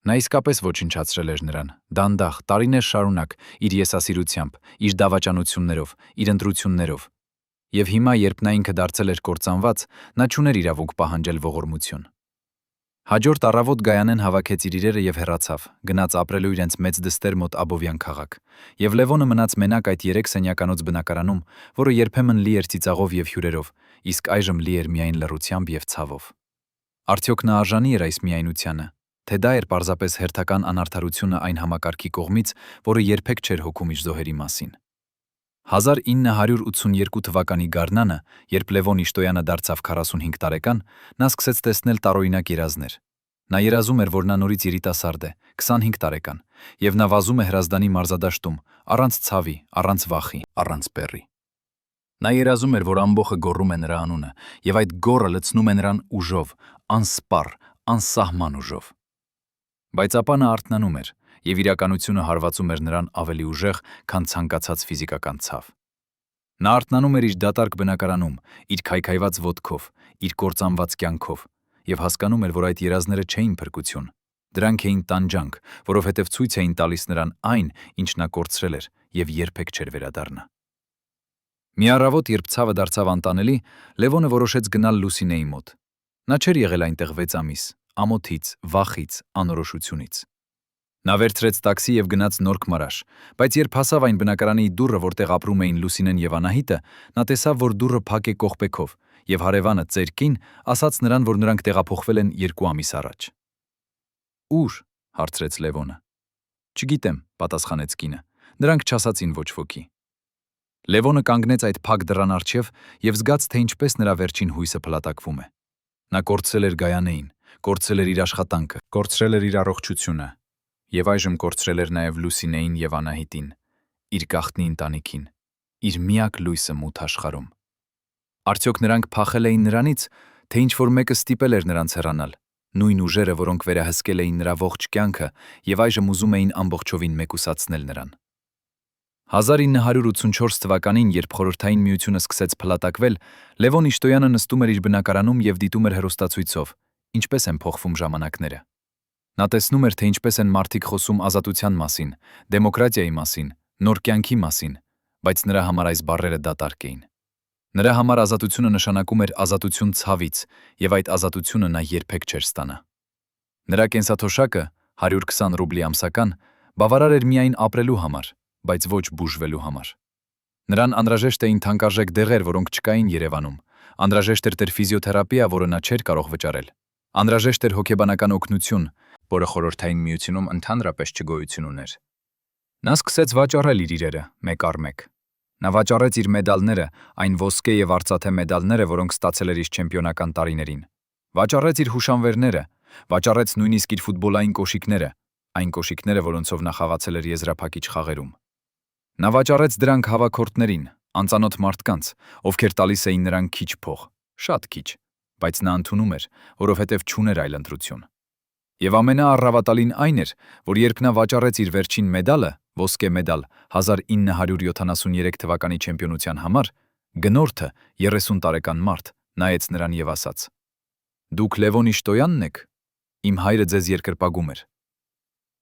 Նա իսկապես ոչնչացրել էր նրան, դանդաղ, տարիներ շարունակ, իր եսասիրությամբ, իր դավաճանություններով, իր ընտրություններով։ Եվ հիմա, երբ նա ինքը դարձել էր կործանված, նա չուներ իրավունք պահանջել ողորմություն։ Հաջորդ առավոտ Գայանեն հավաքեց իր իրերը եւ հեռացավ, գնաց ապրելու իրենց մեծ դստեր մոտ Աբովյան քաղաք, եւ Լևոնը մնաց մենակ այդ 3 սենյականոց բնակարանում, որը երբեմն լի էր ծիծաղով եւ հյուրերով, իսկ այժմ լի էր միայն լռությամբ եւ ցավով։ Արդյոք նա արժանի էր այս միայնությանը, թե դա էր պարզապես հերթական անարդարությունը այն համակարգի կողմից, որը երբեք չէր հոգում իր զոհերի մասին։ 1982 թվականի գարնանը, երբ Լևոն Իշտոյանը դարձավ 45 տարեկան, նա սկսեց տեսնել տարօրինակ երազներ։ Նա երազում էր, որ նա նորից երիտասարդ է, 25 տարեկան, եւ նա վազում է Հրազդանի մարզադաշտում, առանց ցավի, առանց վախի, առանց բեռի։ Նա երազում էր, որ ամբոխը գոռում է նրա անունը, եւ այդ գոռը լցնում է նրան ուժով, անսպառ, անսահման ուժով։ Բայց ապա նա արթնանում էր, եւ իրականությունը հարվածում էր նրան ավելի ուժեղ, քան ցանկացած ֆիզիկական ցավ։ Նա արթնանում էր իր դատարկ բնակարանում, իր քայքայված ոտքով, իր կործանված կյանքով, եւ հասկանում էր, որ այդ երազները չէին փրկություն։ Դրանք էին տանջանք, որովհետև ցույց էին տալիս նրան այն, ինչ նա կորցրել էր եւ երբեք չէր վերադառնա։ Մի առավոտ, երբ ցավը դարձավ անտանելի, Լևոնը որոշեց գնալ Լուսինեի մոտ։ Նա չէր եղել այնտեղ 6 ամիս, ամոթից, վախից, անորոշությունից։ Նա վերցրեց տաքսի եւ գնաց Նորք Մարաշ, բայց երբ հասավ այն բնակարանի դուռը, որտեղ ապրում էին Լուսինեն եւ Անահիտը, նա տեսավ, որ դուռը փակ է կողպեքով, եւ հարևանը ծեր կին ասաց նրան, որ նրանք տեղափոխվել են 2 ամիս առաջ։ Ուր, հարցրեց Լևոնը։ Չգիտեմ, պատասխանեց կինը։ Նրանք չասացին ոչ ոքի։ Լևոնը կանգնեց այդ փակ դռան առջև եւ զգաց, թե ինչպես նրա վերջին հույսը փլատակվում է։ Նա կորցրել էր Գայանեին, կորցրել էր իր աշխատանքը, կորցրել էր իր առողջությունը, եւ այժմ կորցրել էր նաեւ Լուսինեին եւ Անահիտին, իր գաղտնի ընտանիքին, իր միակ լույսը մութ աշխարհում։ Արդյոք նրանք փախել էին նրանից, թե ինչ-որ մեկը ստիպել էր նրանց հեռանալ, նույն ուժերը, որոնք վերահսկել էին նրա ողջ կյանքը եւ այժմ ուզում էին ամբողջովին մեկուսացնել նրան։ 1984 թվականին, երբ Խորհրդային Միությունը սկսեց փլատակվել, Լևոն Իշտոյանը նստում էր իր բնակարանում եւ դիտում էր հեռուստացույցով, ինչպես են փոխվում ժամանակները։ Նա տեսնում էր, թե ինչպես են մարդիկ խոսում ազատության մասին, դեմոկրատիայի մասին, նոր կյանքի մասին, բայց նրա համար այս բառերը դատարկ էին։ Նրա համար ազատությունը նշանակում էր ազատություն ցավից, եւ այդ ազատությունը նա երբեք չէր ստանա։ Նրա կենսաթոշակը 120 ռուբլի ամսական բավարար էր միայն ապրելու համար, բայց ոչ բուժվելու համար։ Նրան անհրաժեշտ էին թանկարժեք դեղեր, որոնք չկային Երևանում, անհրաժեշտ էր ֆիզիոթերապիա, որը նա չէր կարող վճարել, անհրաժեշտ էր հոգեբանական օգնություն, որը Խորհրդային Միությունում ընդհանրապես չգոյություն ուներ։ Նա սկսեց վաճառել իր իրերը մեկ առ մեկ։ Նա վաճառեց իր մեդալները, այն ոսկե եւ արծաթե մեդալները, որոնք ստացել էր իր չեմպիոնական տարիներին։ Վաճառեց իր հուշանվերները, վաճառեց նույնիսկ իր ֆուտբոլային կոշիկները, այն կոշիկները, որոնցով նա խաղացել էր եզրափակիչ խաղերում։ Նա վաճառեց դրանք հավաքորդներին, անծանոթ մարդկանց, ովքեր տալիս էին նրան քիչ փող, շատ քիչ, բայց նա ընդունում էր, որովհետև չուներ այլ ընտրություն։ Եվ ամենաառավատալին այն էր, որ երբ նա վաճառեց իր վերջին մեդալը, ոսկե մեդալ 1973 թվականի չեմպիոնության համար, գնորդը 30 տարեկան մարդ նայեց նրան եւ ասաց. «Դուք Լևոն Իշտոյանն եք։ Իմ հայրը ձեզ երկրպագում էր»։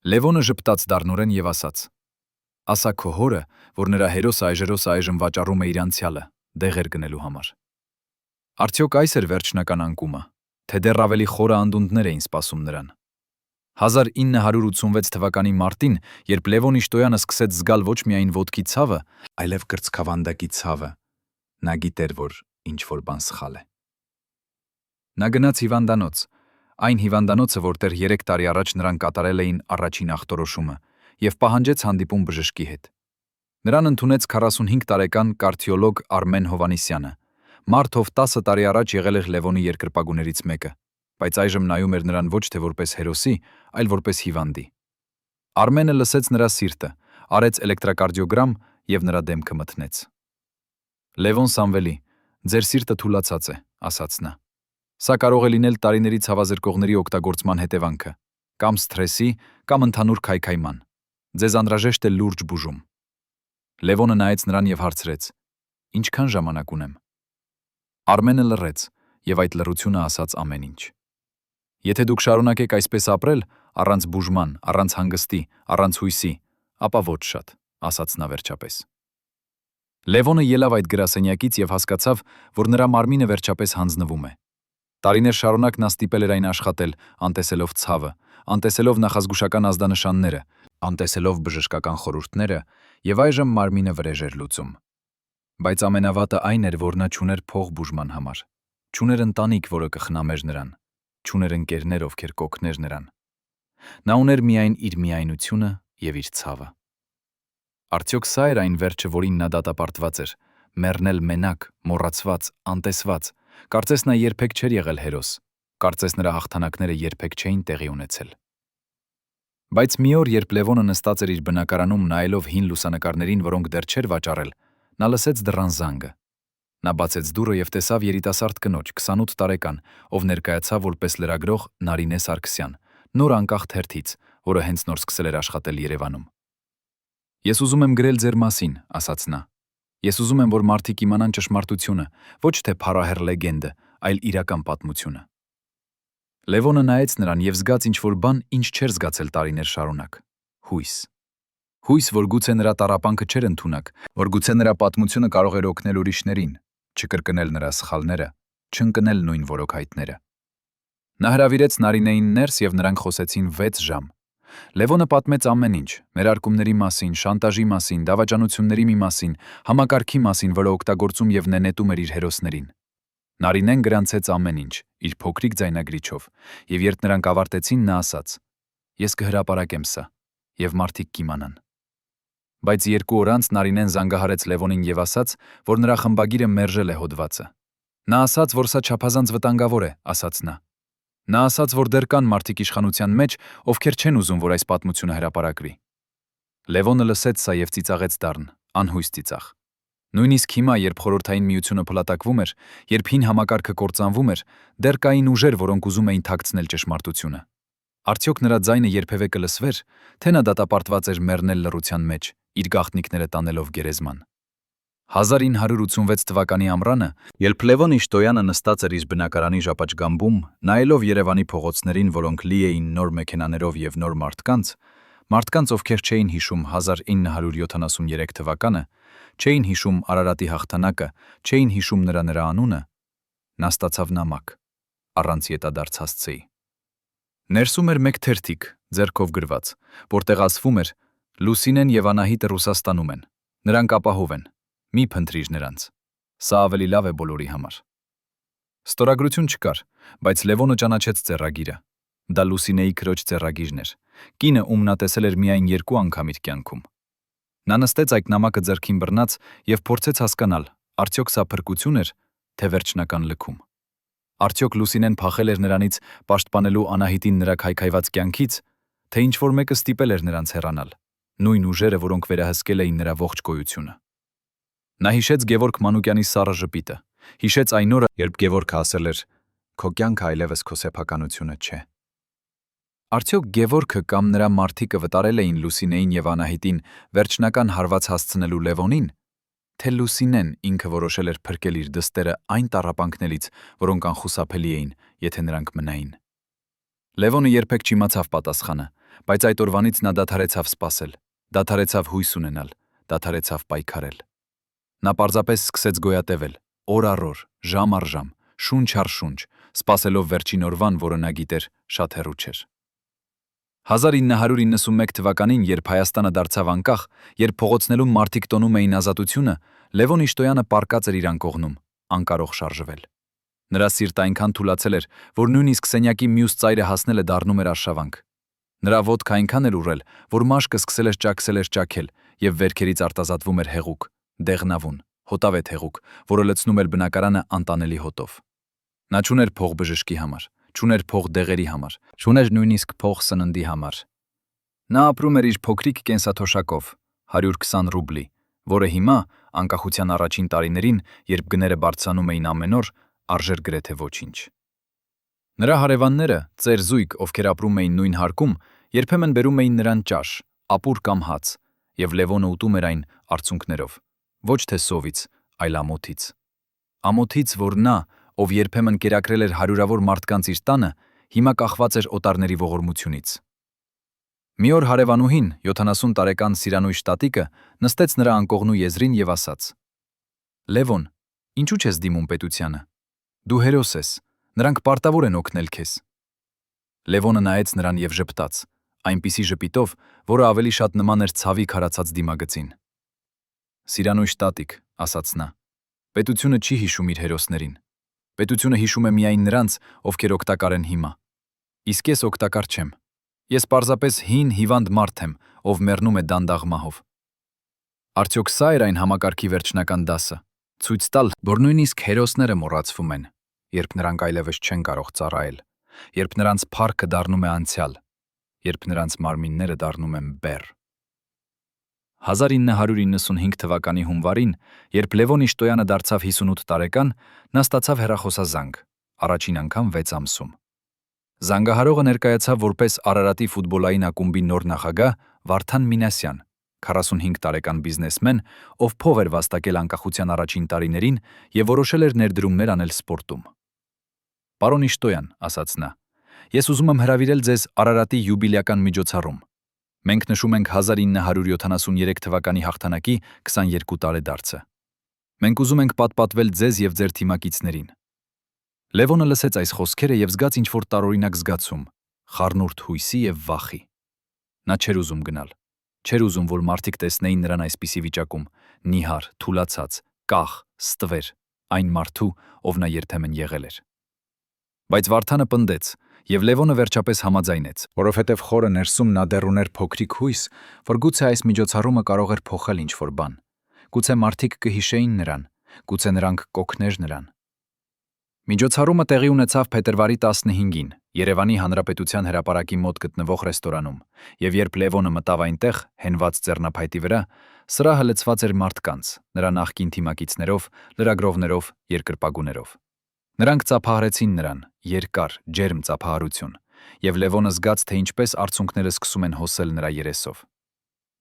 Լևոնը ժպտաց դառնորեն եւ ասաց. «Ասա քո հորը, որ նրա հերոսը այժմ վաճառում է իր անցյալը, դեղեր գնելու համար»։ Արդյոք այս էր վերջնական անկումը, թե դեռ ավելի խորը անդունդներ էին սպասում նրան։ 1986 թվականի մարտին, երբ Լևոն Իշտոյանը սկսեց զգալ ոչ միայն ոտքի ցավը, այլև կրծքավանդակի ցավը, նա գիտեր, որ ինչ-որ բան սխալ է։ Նա գնաց հիվանդանոց, այն հիվանդանոցը, որտեղ 3 տարի առաջ նրան կատարել էին առաջին ախտորոշումը, եւ պահանջեց հանդիպում բժշկի հետ։ Նրան ընդունեց 45 տարեկան կարդիոլոգ Արմեն Հովանիսյանը, մարդ, ով 10 տարի առաջ եղել էր Լևոնի երկրպագուներից մեկը, բայց այժմ նայում էր նրան ոչ թե որպես հերոսի, այլ որպես հիվանդի։ Արմենը լսեց նրա սիրտը, արեց էլեկտրակարդիոգրամ եւ նրա դեմքը մթնեց։ Լևոն Սամվելի, ձեր սիրտը թուլացած է, ասաց նա։ Սա կարող է լինել տարիների ցավազրկողների օգտագործման հետևանքը, կամ սթրեսի, կամ ընդհանուր քայքայման։ Ձեզ անհրաժեշտ է լուրջ բուժում։ Լևոնը նայեց նրան եւ հարցրեց. Ինչքան ժամանակ ունեմ։ Արմենը լռեց եւ այդ լռությունը ասաց ամեն ինչ։ Եթե դուք շարունակեք այսպես ապրել, առանց բուժման, առանց հանգստի, առանց հույսի, ապա ոչ շատ, ասաց նա վերջապես։ Լևոնը ելավ այդ գրասենյակից եւ հասկացավ, որ նրա մարմինը վերջապես հանձնվում է։ Տարիներ շարունակ նա ստիպել էր այն աշխատել, անտեսելով ցավը, անտեսելով նախազգուշական ազդանշանները, անտեսելով բժշկական խորհուրդները, եւ այժմ մարմինը վրեժ էր լուծում։ Բայց ամենավատը այն էր, որ նա չուներ փող բուժման համար, չուներ ընտանիք, որը կխնամեր նրան, չուներ ընկերներ, ովքեր կօգներ նրան։ Նա ուներ միայն իր միայնությունը եւ իր ցավը։ Արդյոք սա էր այն վերջը, որին նա դատապարտված էր, մեռնել մենակ, մոռացված, անտեսված։ Կարծես նա երբեք չէր եղել հերոս, կարծես նրա հաղթանակները երբեք չէին տեղի ունեցել։ Բայց մի օր, երբ Լևոնը նստած էր իր բնակարանում նայելով հին լուսանկարներին, որոնք դեռ չէր վաճառել, նա լսեց դռան զանգը։ Նա բացեց դուռը եւ տեսավ երիտասարդ կնոջ, 28 տարեկան, ով ներկայացավ որպես լրագրող Նարինե Սարգսյան, նոր անկախ թերթից, որը հենց նոր սկսել էր աշխատել Երևանում։ Ես ուզում եմ գրել ձեր մասին, ասաց նա։ Ես ուզում եմ, որ մարդիկ իմանան ճշմարտությունը, ոչ թե փառահեղ լեգենդը, այլ իրական պատմությունը։ Լևոնը նայեց նրան եւ զգաց ինչ-որ բան, ինչ չէր զգացել տարիներ շարունակ։ Հույս։ Հույս, որ գուցե նրա տառապանքը չէր ընդունակ, որ գուցե նրա պատմությունը կարող էր օգնել ուրիշներին, չկրկնել նրա սխալները, չընկնել նույն որոքայթները։ Նա հրավիրեց Նարինեին ներս եւ նրանք խոսեցին 6 ժամ։ Լևոնը պատմեց ամեն ինչ՝ ներարկումների մասին, շանտաժի մասին, դավաճանությունների մի մասին, համակարգի մասին, որը օգտագործում եւ նենետում էր իր հերոսներին։ Նարինեն գրանցեց ամեն ինչ, իր փոքրիկ ձայնագրիչով, եւ երբ նրանք ավարտեցին, նա ասաց. Ես կհրապարակեմ սա, եւ մարդիկ կիմանան։ Բայց 2 օր անց Նարինեն զանգահարեց Լևոնին եւ ասաց, որ նրա խմբագիրը մերժել է հոդվածը։ Նա ասաց, որ սա չափազանց վտանգավոր է, ասաց նա։ Նա ասաց, որ դեռ կան մարդիկ իշխանության մեջ, ովքեր չեն ուզում, որ այս պատմությունը հրապարակվի։ Լևոնը լսեց սա եւ ծիծաղեց դառն, անհույս ծիծաղ։ Նույնիսկ հիմա, երբ խորհրդային միությունը փլատակվում էր, երբ հին համակարգը կործանվում էր, դեռ կային ուժեր, որոնք ուզում էին թաքցնել ճշմարտությունը։ Արդյոք նրա ձայնը երբևէ կլսվեր, թե նա դատապարտված էր մեռնել լռության մեջ, իր գաղտնիքները տանելով գերեզման։ 1986 թվականի ամռանը, երբ Լևոն Իշտոյանը նստած էր իր բնակարանի ժապաճգամբում, նայելով Երևանի փողոցներին, որոնք լի էին նոր մեքենաներով եւ նոր մարդկանց, ովքեր չէին հիշում 1973 թվականը, չէին հիշում Արարատի հաղթանակը, չէին հիշում նրա անունը, նա ստացավ նամակ, առանց ետադարձ հասցեի։ Ներսում էր մեկ թերթիկ, ձեռքով գրված, որտեղ ասվում էր. Լուսինեն եւ Անահիտը Ռուսաստանում են, նրանք ապահով են, մի փնտրիր նրանց, սա ավելի լավ է բոլորի համար։ Ստորագրություն չկար, բայց Լևոնը ճանաչեց ձեռագիրը։ Դա Լուսինեի քրոջ ձեռագիրն էր, կինը, ում նա տեսել էր միայն 2 անգամ իր կյանքում։ Նա նստեց այդ նամակը ձեռքին բռնած եւ փորձեց հասկանալ, արդյոք սա փրկություն էր, թե վերջնական լքում։ Արդյոք Լուսինեն փախել էր նրանից պաշտպանելու Անահիտին նրա քայքայված կյանքից, թե ինչ-որ մեկը ստիպել էր նրանց հեռանալ, նույն ուժերը, որոնք վերահսկել էին նրա ողջ գոյությունը։ Նա հիշեց Գևորգ Մանուկյանի սառը ժպիտը, հիշեց այն օրը, երբ Գևորգը ասել էր. «Քո կյանքը այլևս քո սեփականությունը չէ»։ Արդյոք Գևորգը կամ նրա մարդիկը վտարել էին Լուսինեին եւ Անահիտին վերջնական հարված հասցնելու Լևոնին, թե Լուսինեն ինքը որոշել էր փրկել իր դստերը այն տառապանքներից, որոնք անխուսափելի էին, եթե նրանք մնային։ Լևոնը երբեք չիմացավ պատասխանը, բայց այդ օրվանից նա դադարեցավ սպասել, դադարեցավ հույս ունենալ, դադարեցավ պայքարել։ Նա պարզապես սկսեց գոյատևել, օր առ օր, ժամ առ ժամ, շունչ առ շունչ, սպասելով վերջին օրվան, որը նա գիտեր շատ հեռու չէր։ 1991 թվականին, երբ Հայաստանը դարձավ անկախ, երբ փողոցներում մարդիկ տոնում էին ազատությունը, Լևոն Իշտոյանը պառկած էր իր անկողնում, անկարող շարժվել։ Նրա սիրտը այնքան թուլացել էր, որ նույնիսկ սենյակի մյուս ծայրը հասնելը դառնում էր արշավանք։ Նրա ոտքը այնքան էր ուռել, որ մաշկը սկսել էր ճաքել, եւ վերքերից արտազատվում էր հեղուկ, դեղնավուն, հոտավետ հեղուկ, որը լցնում էր բնակարանը անտանելի հոտով։ Նա չուներ փող բժշկի համար, չուներ փող դեղերի համար, չուներ նույնիսկ փող սննդի համար։ Նա ապրում էր իր փոքրիկ կենսաթոշակով, 120 ռուբլի, որը հիմա, անկախության առաջին տարիներին, երբ գները բարձրանում էին ամեն օր, արժեր գրեթե ոչինչ։ Նրա հարևանները, ծեր զույգ, ովքեր ապրում էին նույն հարկում, երբեմն բերում էին նրան ճաշ, ապուր կամ հաց, եւ Լևոնը ուտում էր այն արցունքներով, ոչ թե սովից, այլ ամոթից։ Ամոթից, որ նա, ով երբեմն կերակրել էր հարյուրավոր մարդկանց իր տանը, հիմա կախված էր օտարների ողորմությունից։ Մի օր հարևանուհին, 70 տարեկան Սիրանույշ տատիկը, նստեց նրա անկողնու եզրին եւ ասաց. «Լևոն, ինչու չես դիմում պետությանը։ Դու հերոս ես, նրանք պարտավոր են օգնել քեզ»։ Լևոնը նայեց նրան եւ ժպտաց, այնպիսի ժպիտով, որը ավելի շատ նման էր ցավի քարացած դիմագծին։ «Սիրանույշ տատիկ», ասաց նա, պետությունը չի հիշում իր հերոսներին։ Պետությունը հիշում է միայն նրանց, ովքեր օգտակար են հիմա։ Իսկ ես օգտակար չեմ։ Ես պարզապես հին հիվանդ մարդ եմ, ով մեռնում է դանդաղ մահով։ Արդյոք սա էր այն համակարգի վերջնական դասը, ցույց տալ, որ նույնիսկ հերոսները մոռացվում են, երբ նրանք այլևս չեն կարող ծառայել, երբ նրանց փառքը դառնում է անցյալ, երբ նրանց մարմինները դառնում են բեռ։ 1995 թվականի հունվարին, երբ Լևոն Իշտոյանը դարձավ 58 տարեկան, նա ստացավ հեռախոսազանգ, առաջին անգամ 6 ամսում։ Զանգահարողը ներկայացավ որպես Արարատի ֆուտբոլային ակումբի նոր նախագահ Վարդան Մինասյան, 45 տարեկան բիզնեսմեն, ով փող էր վաստակել անկախության առաջին տարիներին եւ որոշել էր ներդրումներ անել սպորտում։ «Պարոն Իշտոյան», ասաց նա, «ես ուզում եմ հրավիրել ձեզ Արարատի յուբիլեական միջոցառում։ Մենք նշում ենք 1973 թվականի հաղթանակի 22 տարեդարձը։ Մենք ուզում ենք պատպատվել ձեզ եւ ձեր թիմակիցներին»։ Լևոնը լսեց այս խոսքերը եւ զգաց ինչ-որ տարօրինակ զգացում, խառնուրդ հույսի եւ վախի։ Նա չէր ուզում գնալ, չէր ուզում, որ մարդիկ տեսնեին նրան այսպիսի վիճակում, նիհար, թուլացած, կախ, ստվեր, այն մարդու, ով նա երբեմն եղել էր։ Բայց Վարդանը պնդեց, եւ Լևոնը վերջապես համաձայնեց, որովհետեւ խորը ներսում նա դեռ ուներ փոքրիկ հույս, որ գուցե այս միջոցառումը կարող էր փոխել ինչ-որ բան։ Գուցե մարդիկ կհիշեին նրան, գուցե նրանք կօգներ նրան։ Միջոցառումը տեղի ունեցավ փետրվարի 15-ին Երևանի Հանրապետության հրապարակի մոտ գտնվող ռեստորանում, եւ երբ Լևոնը մտավ այնտեղ, հենված ձեռնափայտի վրա, սրահը լցված էր մարդկանց, նրա նախկին թիմակիցներով, լրագրողներով, երկրպագուներով։ Նրանք ծափահարեցին նրան, երկար, ջերմ ծափահարություն, եւ Լևոնը զգաց, թե ինչպես արցունքները սկսում են հոսել նրա երեսով։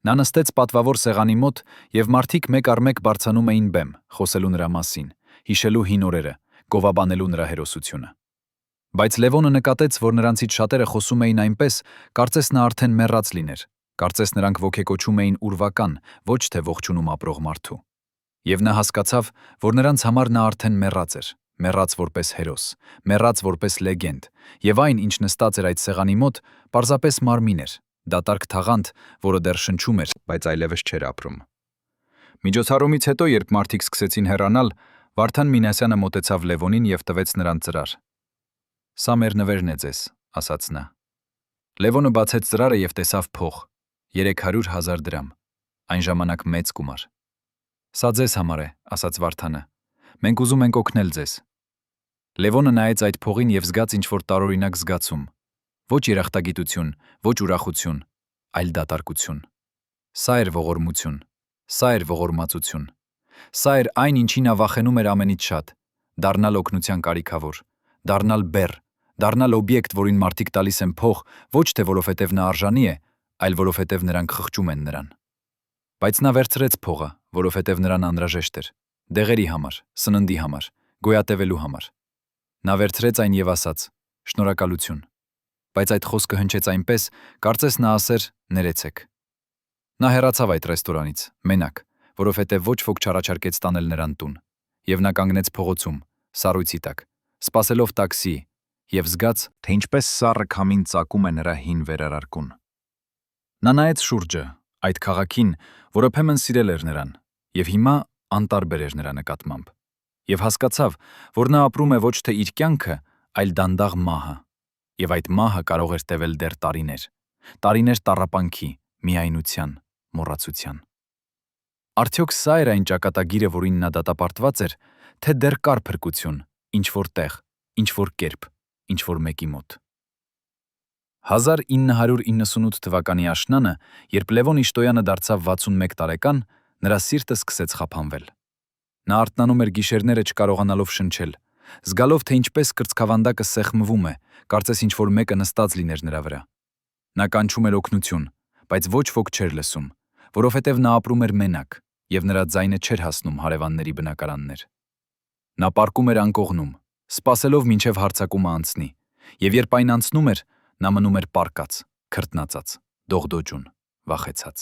Նա նստեց պատվավոր սեղանի մոտ, եւ մարդիկ մեկ առ մեկ բարձանում էին բեմ, խոսելու նրա մասին, հիշելու հին օրերը, գովաբանելու նրա հերոսությունը։ Բայց Լևոնը նկատեց, որ նրանցից շատերը խոսում էին այնպես, կարծես նա արդեն մեռած լիներ, կարծես նրանք ոգեկոչում էին ուրվական, ոչ թե ողջունում ապրող մարդու։ Եվ նա հասկացավ, որ նրանց համար նա արդեն մեռած էր, մեռած որպես հերոս, մեռած որպես լեգենդ, եւ այն, ինչ նստած էր այդ սեղանի մոտ, պարզապես մարմին էր, դատարկ թաղանթ, որը դեռ շնչում էր, բայց այլևս չէր ապրում։ Միջոցառումից հետո, երբ մարդիկ սկսեցին հեռանալ, Վարդան Մինասյանը մոտեցավ Լևոնին եւ տվեց նրան ծրար։ «Սա մեր նվերն է ձեզ», ասաց նա։ Լևոնը բացեց ծրարը եւ տեսավ փող, 300,000 դրամ, այն ժամանակ մեծ գումար։ «Սա ձեզ համար է», ասաց Վարդանը։ «Մենք ուզում ենք օգնել ձեզ»։ Լևոնը նայեց այդ փողին եւ զգաց ինչ-որ տարօրինակ զգացում։ Ոչ երախտագիտություն, ոչ ուրախություն, այլ դատարկություն։ Սա էր ողորմություն, սա էր ողորմածություն։ Սա էր այն, ինչին նա վախենում էր ամենից շատ՝ դառնալ օգնության կարիքավոր, դառնալ բեռ, դառնալ օբյեկտ, որին մարդիկ տալիս են փող, ոչ թե որովհետև նա արժանի է, այլ որովհետև նրանք խղճում են նրան։ Բայց նա վերցրեց փողը, որովհետև նրան անհրաժեշտ էր, դեղերի համար, սննդի համար, գոյատևելու համար։ Նա վերցրեց այն եւ ասաց. «Շնորհակալություն»։ Բայց այդ խոսքը հնչեց այնպես, կարծես նա ասեր. «Ներեցեք»։ Նա հեռացավ այդ ռեստորանից, մենակ, որովհետև ոչ ոք չառաջարկեց տանել նրան տուն, եւ նա կանգնեց փողոցում, սառույցի տակ, սպասելով տաքսի, եւ զգաց, թե ինչպես սառը քամին ծակում է նրա հին վերարարկուն։ Նա նայեց շուրջը, այդ քաղաքին, որը փեմն սիրել էր նրան, եւ հիմա անտարբեր էր նրա նկատմամբ, եւ հասկացավ, որ նա ապրում է ոչ թե իր կյանքը, այլ դանդաղ մահը, եւ այդ մահը կարող էր տևել դեռ տարիներ, տարիներ տառապանքի, միայնության, մոռացության։ Արդյոք սա էր այն ճակատագիրը, որին նա դատապարտված էր, թե դեռ կար փրկություն, ինչ-որ տեղ, ինչ-որ կերպ, ինչ-որ մեկի մոտ։ 1998 թվականի աշնանը, երբ Լևոն Իշտոյանը դարձավ 61 տարեկան, նրա սիրտը սկսեց խափանվել։ Նա արթնանում էր գիշերները չկարողանալով շնչել, զգալով, թե ինչպես կրծքավանդակը սեղմվում է, կարծես ինչ-որ մեկը նստած լիներ նրա վրա։ Նա կանչում էր օգնություն, բայց ոչ ոք չէր լսում, որովհետև նա ապրում էր մենակ, եւ նրա ձայնը չէր հասնում հարևանների բնակարաններ։ Նա պառկում էր անկողնում, սպասելով մինչև հարձակումը անցնի, եւ երբ այն անցնում էր, նա մնում էր պառկած, քրտնածած, դողդոջուն, վախեցած։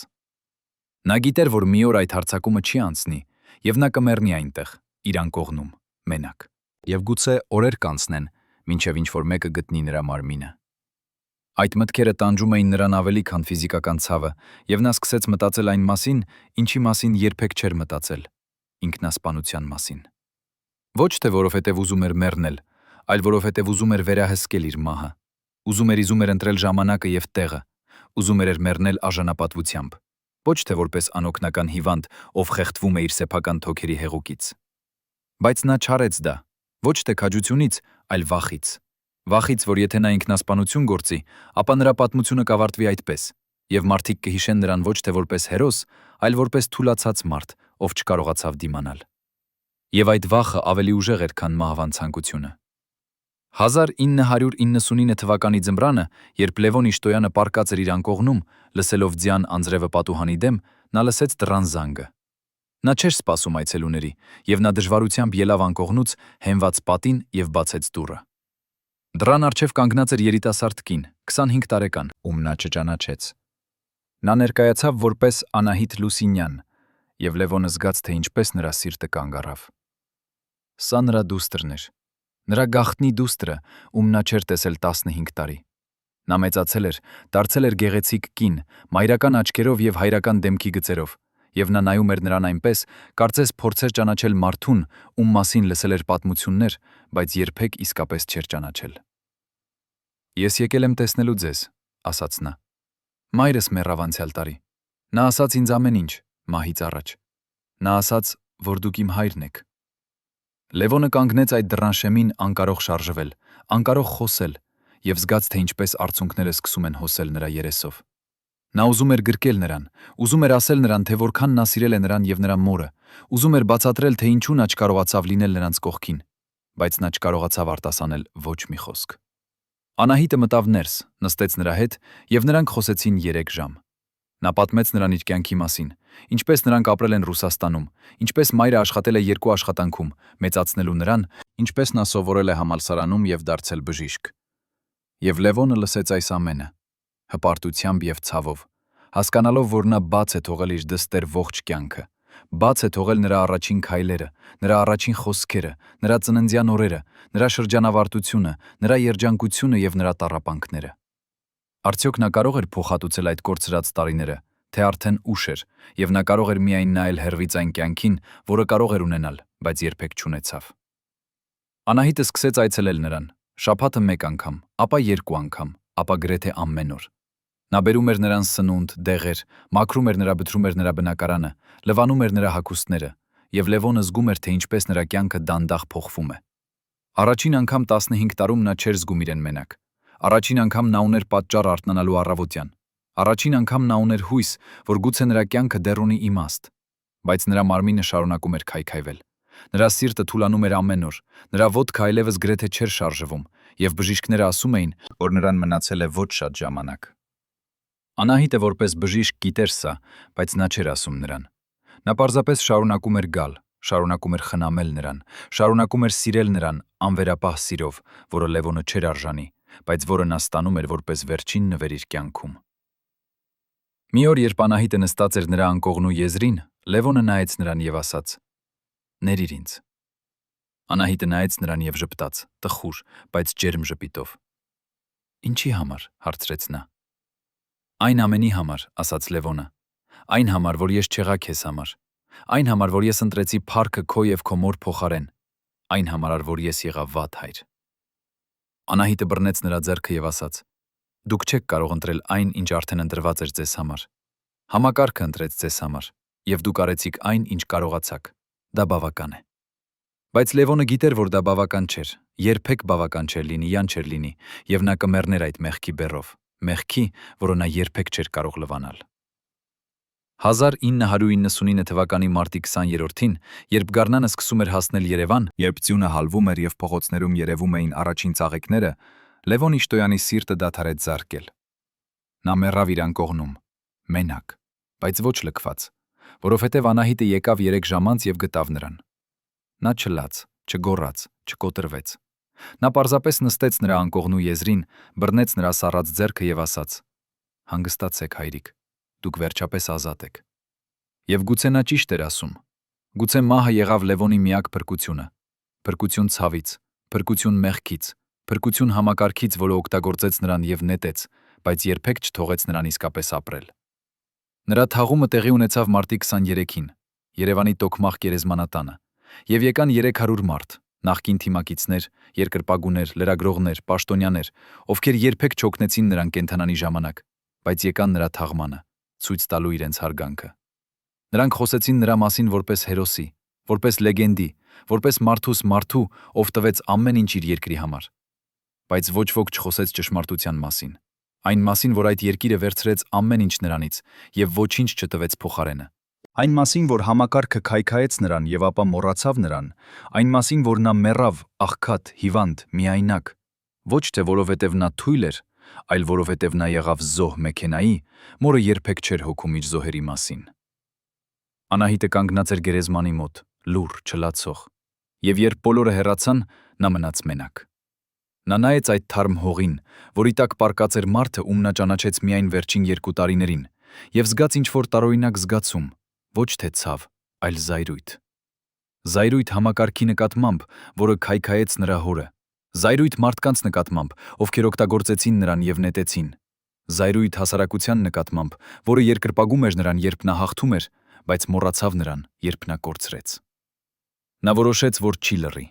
Նա գիտեր, որ մի օր այդ հարձակումը չի անցնի, եւ նա կմեռնի այնտեղ, իր անկողնում, մենակ։ Եվ գուցե օրեր կանցնեն, մինչև ինչ-որ մեկը գտնի նրա մարմինը։ Այդ մտքերը տանջում էին նրան ավելի, քան ֆիզիկական ցավը, եւ նա սկսեց մտածել այն մասին, ինչի մասին երբեք չէր մտածել՝ ինքնասպանության մասին։ Ոչ թե որովհետև ուզում էր մեռնել, այլ որովհետև ուզում էր վերահսկել իր մահը։ Ուզում էր ընտրել ժամանակը եւ տեղը, ուզում էր մեռնել արժանապատվությամբ, ոչ թե որպես անօգնական հիվանդ, ով խեղդվում է իր սեփական թոքերի հեղուկից։ Բայց նա չարեց դա, ոչ թե քաջությունից, այլ վախից։ Վախից, որ եթե նա ինքնասպանություն գործի, ապա նրա պատմությունը կավարտվի այդպես, եւ մարդիկ կհիշեն նրան ոչ թե որպես հերոս, այլ որպես թուլացած մարդ, ով չկարողացավ դիմանալ։ Եվ այդ վախը ավելի ուժեղ էր, քան մահվան ցանկությունը։ 1999 թվականի ձմռանը, երբ Լևոն Իշտոյանը պառկած էր իր անկողնում, լսելով ձյան անձրևը պատուհանի դեմ, նա լսեց դռան զանգը։ Նա չէր սպասում այցելուների, եւ նա դժվարությամբ ելավ անկողնուց, հենված պատին եւ բացեց դուռը։ Դռան առջև կանգնած էր երիտասարդ կին, 25 տարեկան, ում նա չճանաչեց։ Նա ներկայացավ որպես Անահիտ Լուսինյան, եւ Լևոնը զգաց, թե ինչպես նրա սիրտը կանգ առավ։ Սա նրա դուստրն էր, նրա գաղտնի դուստրը, ում նա չէր տեսել 15 տարի։ Նա մեծացել էր, դարձել էր գեղեցիկ կին, մայրական աչքերով եւ հայրական դեմքի գծերով, եւ նա նայում էր նրան այնպես, կարծես փորձեր ճանաչել մարդուն, ում մասին լսել էր պատմություններ, բայց երբեք իսկապես չէր ճանաչել։ «Ես եկել եմ տեսնելու ձեզ», ասաց նա։ «Մայրս մեռավ անցյալ տարի։ Նա ասաց ինձ ամեն ինչ, մահից առաջ։ Նա ասաց, որ դուք իմ հայրն եք»։ Լևոնը կանգնեց այդ դռան շեմին անկարող շարժվել, անկարող խոսել, եւ զգաց, թե ինչպես արցունքները սկսում են հոսել նրա երեսով։ Նա ուզում էր գրկել նրան, ուզում էր ասել նրան, թե որքան նա սիրել է նրան եւ նրա մորը, ուզում էր բացատրել, թե ինչու նա չկարողացավ լինել նրանց կողքին, բայց նա չկարողացավ արտասանել ոչ մի խոսք։ Անահիտը մտավ ներս, նստեց նրա հետ, եւ նրանք խոսեցին 3 ժամ։ Նա պատմեց նրան իր կյանքի մասին, ինչպես նրանք ապրել են Ռուսաստանում, ինչպես մայրը աշխատել է 2 աշխատանքում, մեծացնելու նրան, ինչպես նա սովորել է համալսարանում եւ դարձել բժիշկ։ Եվ Լևոնը լսեց այս ամենը, հպարտությամբ եւ ցավով, հասկանալով, որ նա բաց է թողել իր դստեր ողջ կյանքը, բաց է թողել նրա առաջին քայլերը, նրա առաջին խոսքերը, նրա ծննդյան օրերը, նրա շրջանավարտությունը, նրա երջանկությունը եւ նրա տառապանքները։ Արդյոք նա կարող էր փոխհատուցել այդ կորցրած տարիները, թե արդեն ուշ էր, եւ նա կարող էր միայն նայել հեռվից այն կյանքին, որը կարող էր ունենալ, բայց երբեք չունեցավ։ Անահիտը սկսեց այցելել նրան, շաբաթը 1 անգամ, ապա 2 անգամ, ապա գրեթե ամեն օր։ Նա բերում էր նրան սնունդ, դեղեր, մաքրում էր նրա բնակարանը, լվանում էր նրա հագուստները, եւ Լևոնը զգում էր, թե ինչպես նրա կյանքը դանդաղ փոխվում է։ Առաջին անգամ 15 տարում նա չէր զգում իրեն մենակ։ Առաջին անգամ նա ուներ պատճառ արթնանալու առավոտյան։ Առաջին անգամ նա ուներ հույս, որ գուցե նրա կյանքը դեռ ունի իմաստ։ Բայց նրա մարմինը շարունակում էր քայքայվել։ Նրա սիրտը թուլանում էր ամեն օր, նրա ոտքը այլևս գրեթե չէր շարժվում, եւ բժիշկները ասում էին, որ նրան մնացել է ոչ շատ ժամանակ։ Անահիտը որպես բժիշկ գիտեր սա, բայց նա չէր ասում նրան։ Նա պարզապես շարունակում էր գալ, շարունակում էր խնամել նրան, շարունակում էր սիրել նրան անվերապահ սիրով, որը Լևոնը չէր արժանի, բայց որը նա ստանում էր որպես վերջին նվեր իր կյանքում։ Մի օր, երբ Անահիտը նստած էր նրա անկողնու եզրին, Լևոնը նայեց նրան եւ ասաց. «Ներիր ինձ»։ Անահիտը նայեց նրան եւ ժպտաց, տխուր, բայց ջերմ ժպիտով։ «Ինչի համար», հարցրեց նա։ «Այն ամենի համար», ասաց Լևոնը։ «Այն համար, որ ես չեղա քեզ համար։ Այն համար, որ ես ընտրեցի փառքը քո եւ քո մոր փոխարեն։ Այն համար, որ ես եղա վատ հայր»։ Անահիտը բռնեց նրա ձեռքը եւ ասաց. «Դուք չեք կարող ընտրել այն, ինչ արդեն ընտրված էր ձեզ համար։ Համակարգը ընտրեց ձեզ համար, Եվ դուք արեցիք այն, ինչ կարողացաք։ Դա բավական է։ Բայց Լևոնը գիտեր, որ դա բավական չէր, երբեք բավական չէր լինի, յան չէր լինի, եւ նա կմեռներ այդ մեղքի բեռով, մեղքի, որը նա երբեք չէր կարող լվանալ։ 1999 թվականի մարտի 20-ին, երբ գարնանը սկսում էր հասնել Երևան, երբ ձյունը հալվում էր եւ փողոցներում երևում էին առաջին ծաղիկները, Լևոն Իշտոյանի սիրտը դադարեց զարկել։ Նա մեռավ իր անկողնում, մենակ, բայց ոչ լքված, որովհետև Անահիտը եկավ 3 ժամ անց եւ գտավ նրան։ Նա չլաց, չգոռաց, չկոտրվեց։ Նա պարզապես նստեց նրա անկողնու եզրին, բռնեց նրա սառած ձեռքը եւ ասաց. «Հանգստացեք, հայրիկ, դուք վերջապես ազատ եք»։ Եվ գուցե նա ճիշտ էր ասում։ Գուցե մահը եղավ Լևոնի միակ փրկությունը։ Փրկություն ցավից, փրկություն մեղքից, փրկություն համակարգից, որը օգտագործեց նրան եւ նետեց, բայց երբեք չթողեց նրան իսկապես ապրել։ Նրա թաղումը տեղի ունեցավ մարտի 23-ին, Երևանի տոկմաղ գերեզմանատանը, եւ եկան 300 մարդ, նախկին թիմակիցներ, երկրպագուներ, լրագրողներ, պաշտոնյաներ, ովքեր երբեք չօգնեցին նրան կենթանանի ժամանակ, բայց եկան նրա թաղմանը, ցույց տալու իրենց հարգանքը։ Նրանք խոսեցին նրա մասին որպես հերոսի, որպես լեգենդի, որպես մարդու, ով տվեց ամեն ինչ իր երկրի համար։ Բայց ոչ ոք չխոսեց ճշմարտության մասին, այն մասին, որ այդ երկիրը վերցրեց ամեն ինչ նրանից եւ ոչինչ չտվեց փոխարենը։ Այն մասին, որ համակարգը քայքայեց նրան եւ ապա մոռացավ նրան, այն մասին, որ նա մեռավ, աղքատ, հիվանդ, միայնակ, ոչ թե որովհետեւ նա թույլ էր, այլ որովհետեւ նա եղավ զոհ մեքենայի, որը երբեք չէր հոգում իր զոհերի մասին։ Անահիտը կանգնած էր գերեզմանի մոտ, լուռ, չլացող, եւ երբ բոլորը հեռացան, նա մնաց մենակ։ Նա նայեց այդ թարմ հողին, որի տակ պառկած էր մարդը, ում նա ճանաչեց միայն վերջին 2 տարիներին, եւ զգաց ինչ-որ տարօրինակ զգացում, ոչ թե ցավ, այլ զայրույթ։ Զայրույթ համակարգի նկատմամբ, որը քայքայեց նրա հորը, զայրույթ մարդկանց նկատմամբ, ովքեր օգտագործեցին նրան եւ նետեցին, զայրույթ հասարակության նկատմամբ, որը երկրպագում էր նրան, երբ նա հաղթում էր, բայց մոռացավ նրան, երբ նա կորցրեց։ Նա որոշեց, որ չի լռի։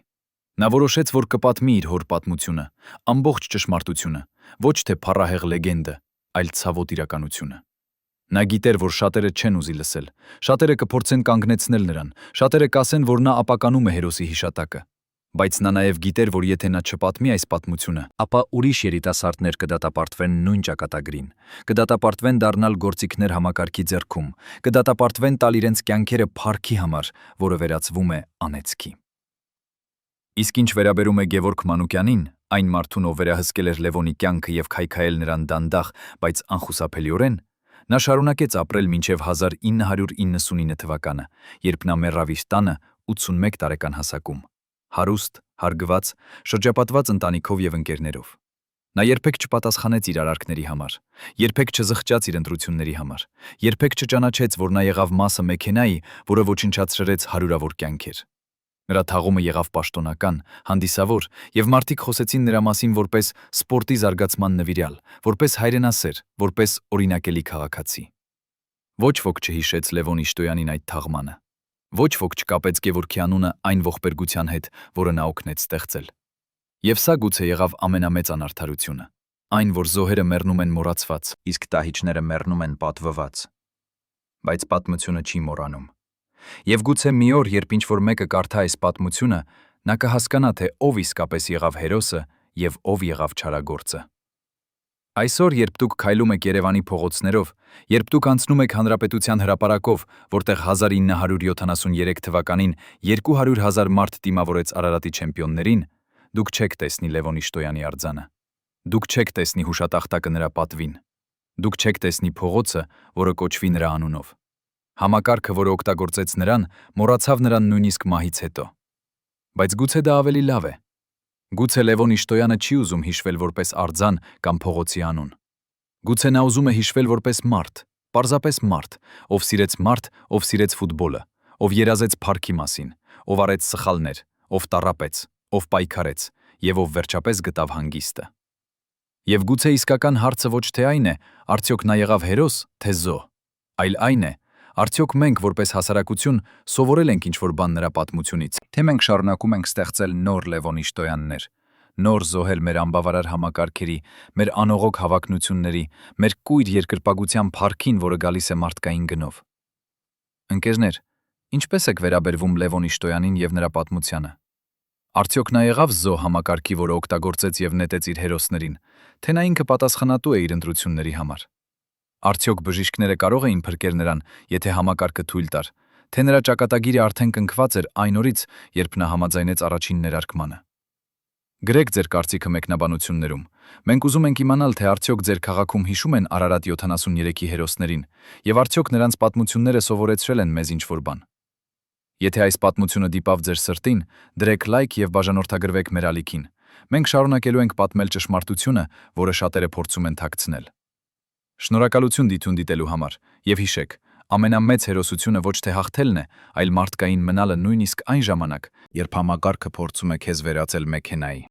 Նա որոշեց, որ կպատմի իր հոր պատմությունը, ամբողջ ճշմարտությունը, ոչ թե փառահեղ լեգենդը, այլ ցավոտ իրականությունը։ Նա գիտեր, որ շատերը չեն ուզի լսել, շատերը կփորձեն կանգնեցնել նրան, շատերը կասեն, որ նա ապականում է հերոսի հիշատակը, բայց նա նաև գիտեր, որ եթե նա չպատմի այս պատմությունը, ապա ուրիշ երիտասարդներ կդատապարտվեն նույն ճակատագրին, կդատապարտվեն դառնալ գործիքներ համակարգի ձեռքում, կդատապարտվեն տալ իրենց կյանքերը փառքի համար, որը վերածվում է անեծքի։ Իսկ ինչ վերաբերում է Գևորգ Մանուկյանին, այն մարդուն, ով վերահսկել էր Լևոնի կյանքը եւ քայքայել նրան դանդաղ, բայց անխուսափելիորեն, նա շարունակեց ապրել մինչև 1999 թվականը, երբ նա մեռավ իր տանը 81 տարեկան հասակում, հարուստ, հարգված, շրջապատված ընտանիքով եւ ընկերներով։ Նա երբեք չպատասխանեց իր արարքների համար, երբեք չզղջաց իր ընտրությունների համար, երբեք չճանաչեց, որ նա եղավ մասը մեքենայի, որը ոչնչացրեց հարյուրավոր կյանքեր։ Նրա թաղումը եղավ պաշտոնական, հանդիսավոր, եւ մարդիկ խոսեցին նրա մասին որպես սպորտի զարգացման նվիրյալ, որպես հայրենասեր, որպես օրինակելի քաղաքացի։ Ոչ ոք չհիշեց Լևոն Իշտոյանին այդ թաղմանը։ Ոչ ոք չկապեց Գևորգի անունը այն ողբերգության հետ, որը նա օգնեց ստեղծել։ Եվ սա գուցե եղավ ամենամեծ անարդարությունը, այն, որ զոհերը մեռնում են մոռացված, իսկ տահիճները մեռնում են պատվված։ Բայց պատմությունը չի մոռանում։ Եվ գուցե մի օր, երբ ինչ-որ մեկը կարդա այս պատմությունը, նա կհասկանա, թե ով իսկապես եղավ հերոսը եւ ով եղավ չարագործը։ Այսօր, երբ դուք քայլում եք Երևանի փողոցներով, երբ դուք անցնում եք Հանրապետության հրապարակով, որտեղ 1973 թվականին 200,000 մարդ դիմավորեց Արարատի չեմպիոններին, դուք չեք տեսնի Լևոն Իշտոյանի արձանը։ Դուք չեք տեսնի հուշատախտակը նրա պատվին։ Դուք չեք տեսնի փողոցը, որը կոչվի նրա անունով։ Համակարգը, որը օգտագործեց նրան, մոռացավ նրան նույնիսկ մահից հետո։ Բայց գուցե դա ավելի լավ է։ Գուցե Լևոն Իշտոյանը չի ուզում հիշվել որպես արձան կամ փողոցի անուն։ Գուցե նա ուզում է հիշվել որպես մարդ, պարզապես մարդ, ով սիրեց ֆուտբոլը, ով երազեց փառքի մասին, ով արեց սխալներ, ով տառապեց, ով պայքարեց եւ ով վերջապես գտավ հանգիստը։ Եվ գուցե իսկական հարցը ոչ թե այն է, արդյոք նա եղավ հերոս, թե զոհ, այլ այն է, արդյոք մենք որպես հասարակություն սովորել ենք ինչ-որ բան նրա պատմությունից, թե մենք շարունակում ենք ստեղծել նոր Լևոն Իշտոյաններ, նոր զոհել մեր անբավարար համակարգերի, մեր անողոք հավակնությունների, մեր կույր երկրպագության փառքին, որը գալիս է մարդկային գնով։ Ընկերներ, ինչպես եք վերաբերվում Լևոն Իշտոյանին եւ նրա պատմությանը։ Արդյոք նա եղավ զո համակարգի, որը օգտագործեց եւ նետեց իր հերոսներին, թե նա ինքը պատասխանատու է իր ընտրությունների համար։ Արդյոք բժիշկները կարող էին փրկել նրան, եթե համակարգը թույլ տար, թե նրա ճակատագիրը արդեն կնքված էր այն օրից, երբ նա համաձայնեց առաջին ներարկմանը։ Գրեք ձեր կարծիքը մեկնաբանություններում։ Մենք ուզում ենք իմանալ, թե արդյոք ձեր քաղաքում հիշում են Արարատ 73-ի հերոսներին, եւ արդյոք նրանց պատմությունները սովորեցրել են մեզ ինչ-որ բան։ Եթե այս պատմությունը դիպավ ձեր սրտին, դրեք լայք եւ բաժանորդագրվեք մեր ալիքին։ Մենք շարունակելու ենք պատմել ճշմարտությունը, որը շատերը փորձում են թաքցնել։ Շնորհակալություն դիտուն դիտելու համար, եւ հիշեք, ամենամեծ հերոսությունը ոչ թե հաղթելն է, այլ մարդկային մնալը նույնիսկ այն ժամանակ, երբ համակարգը փորձում է քեզ վերածել մեքենայի։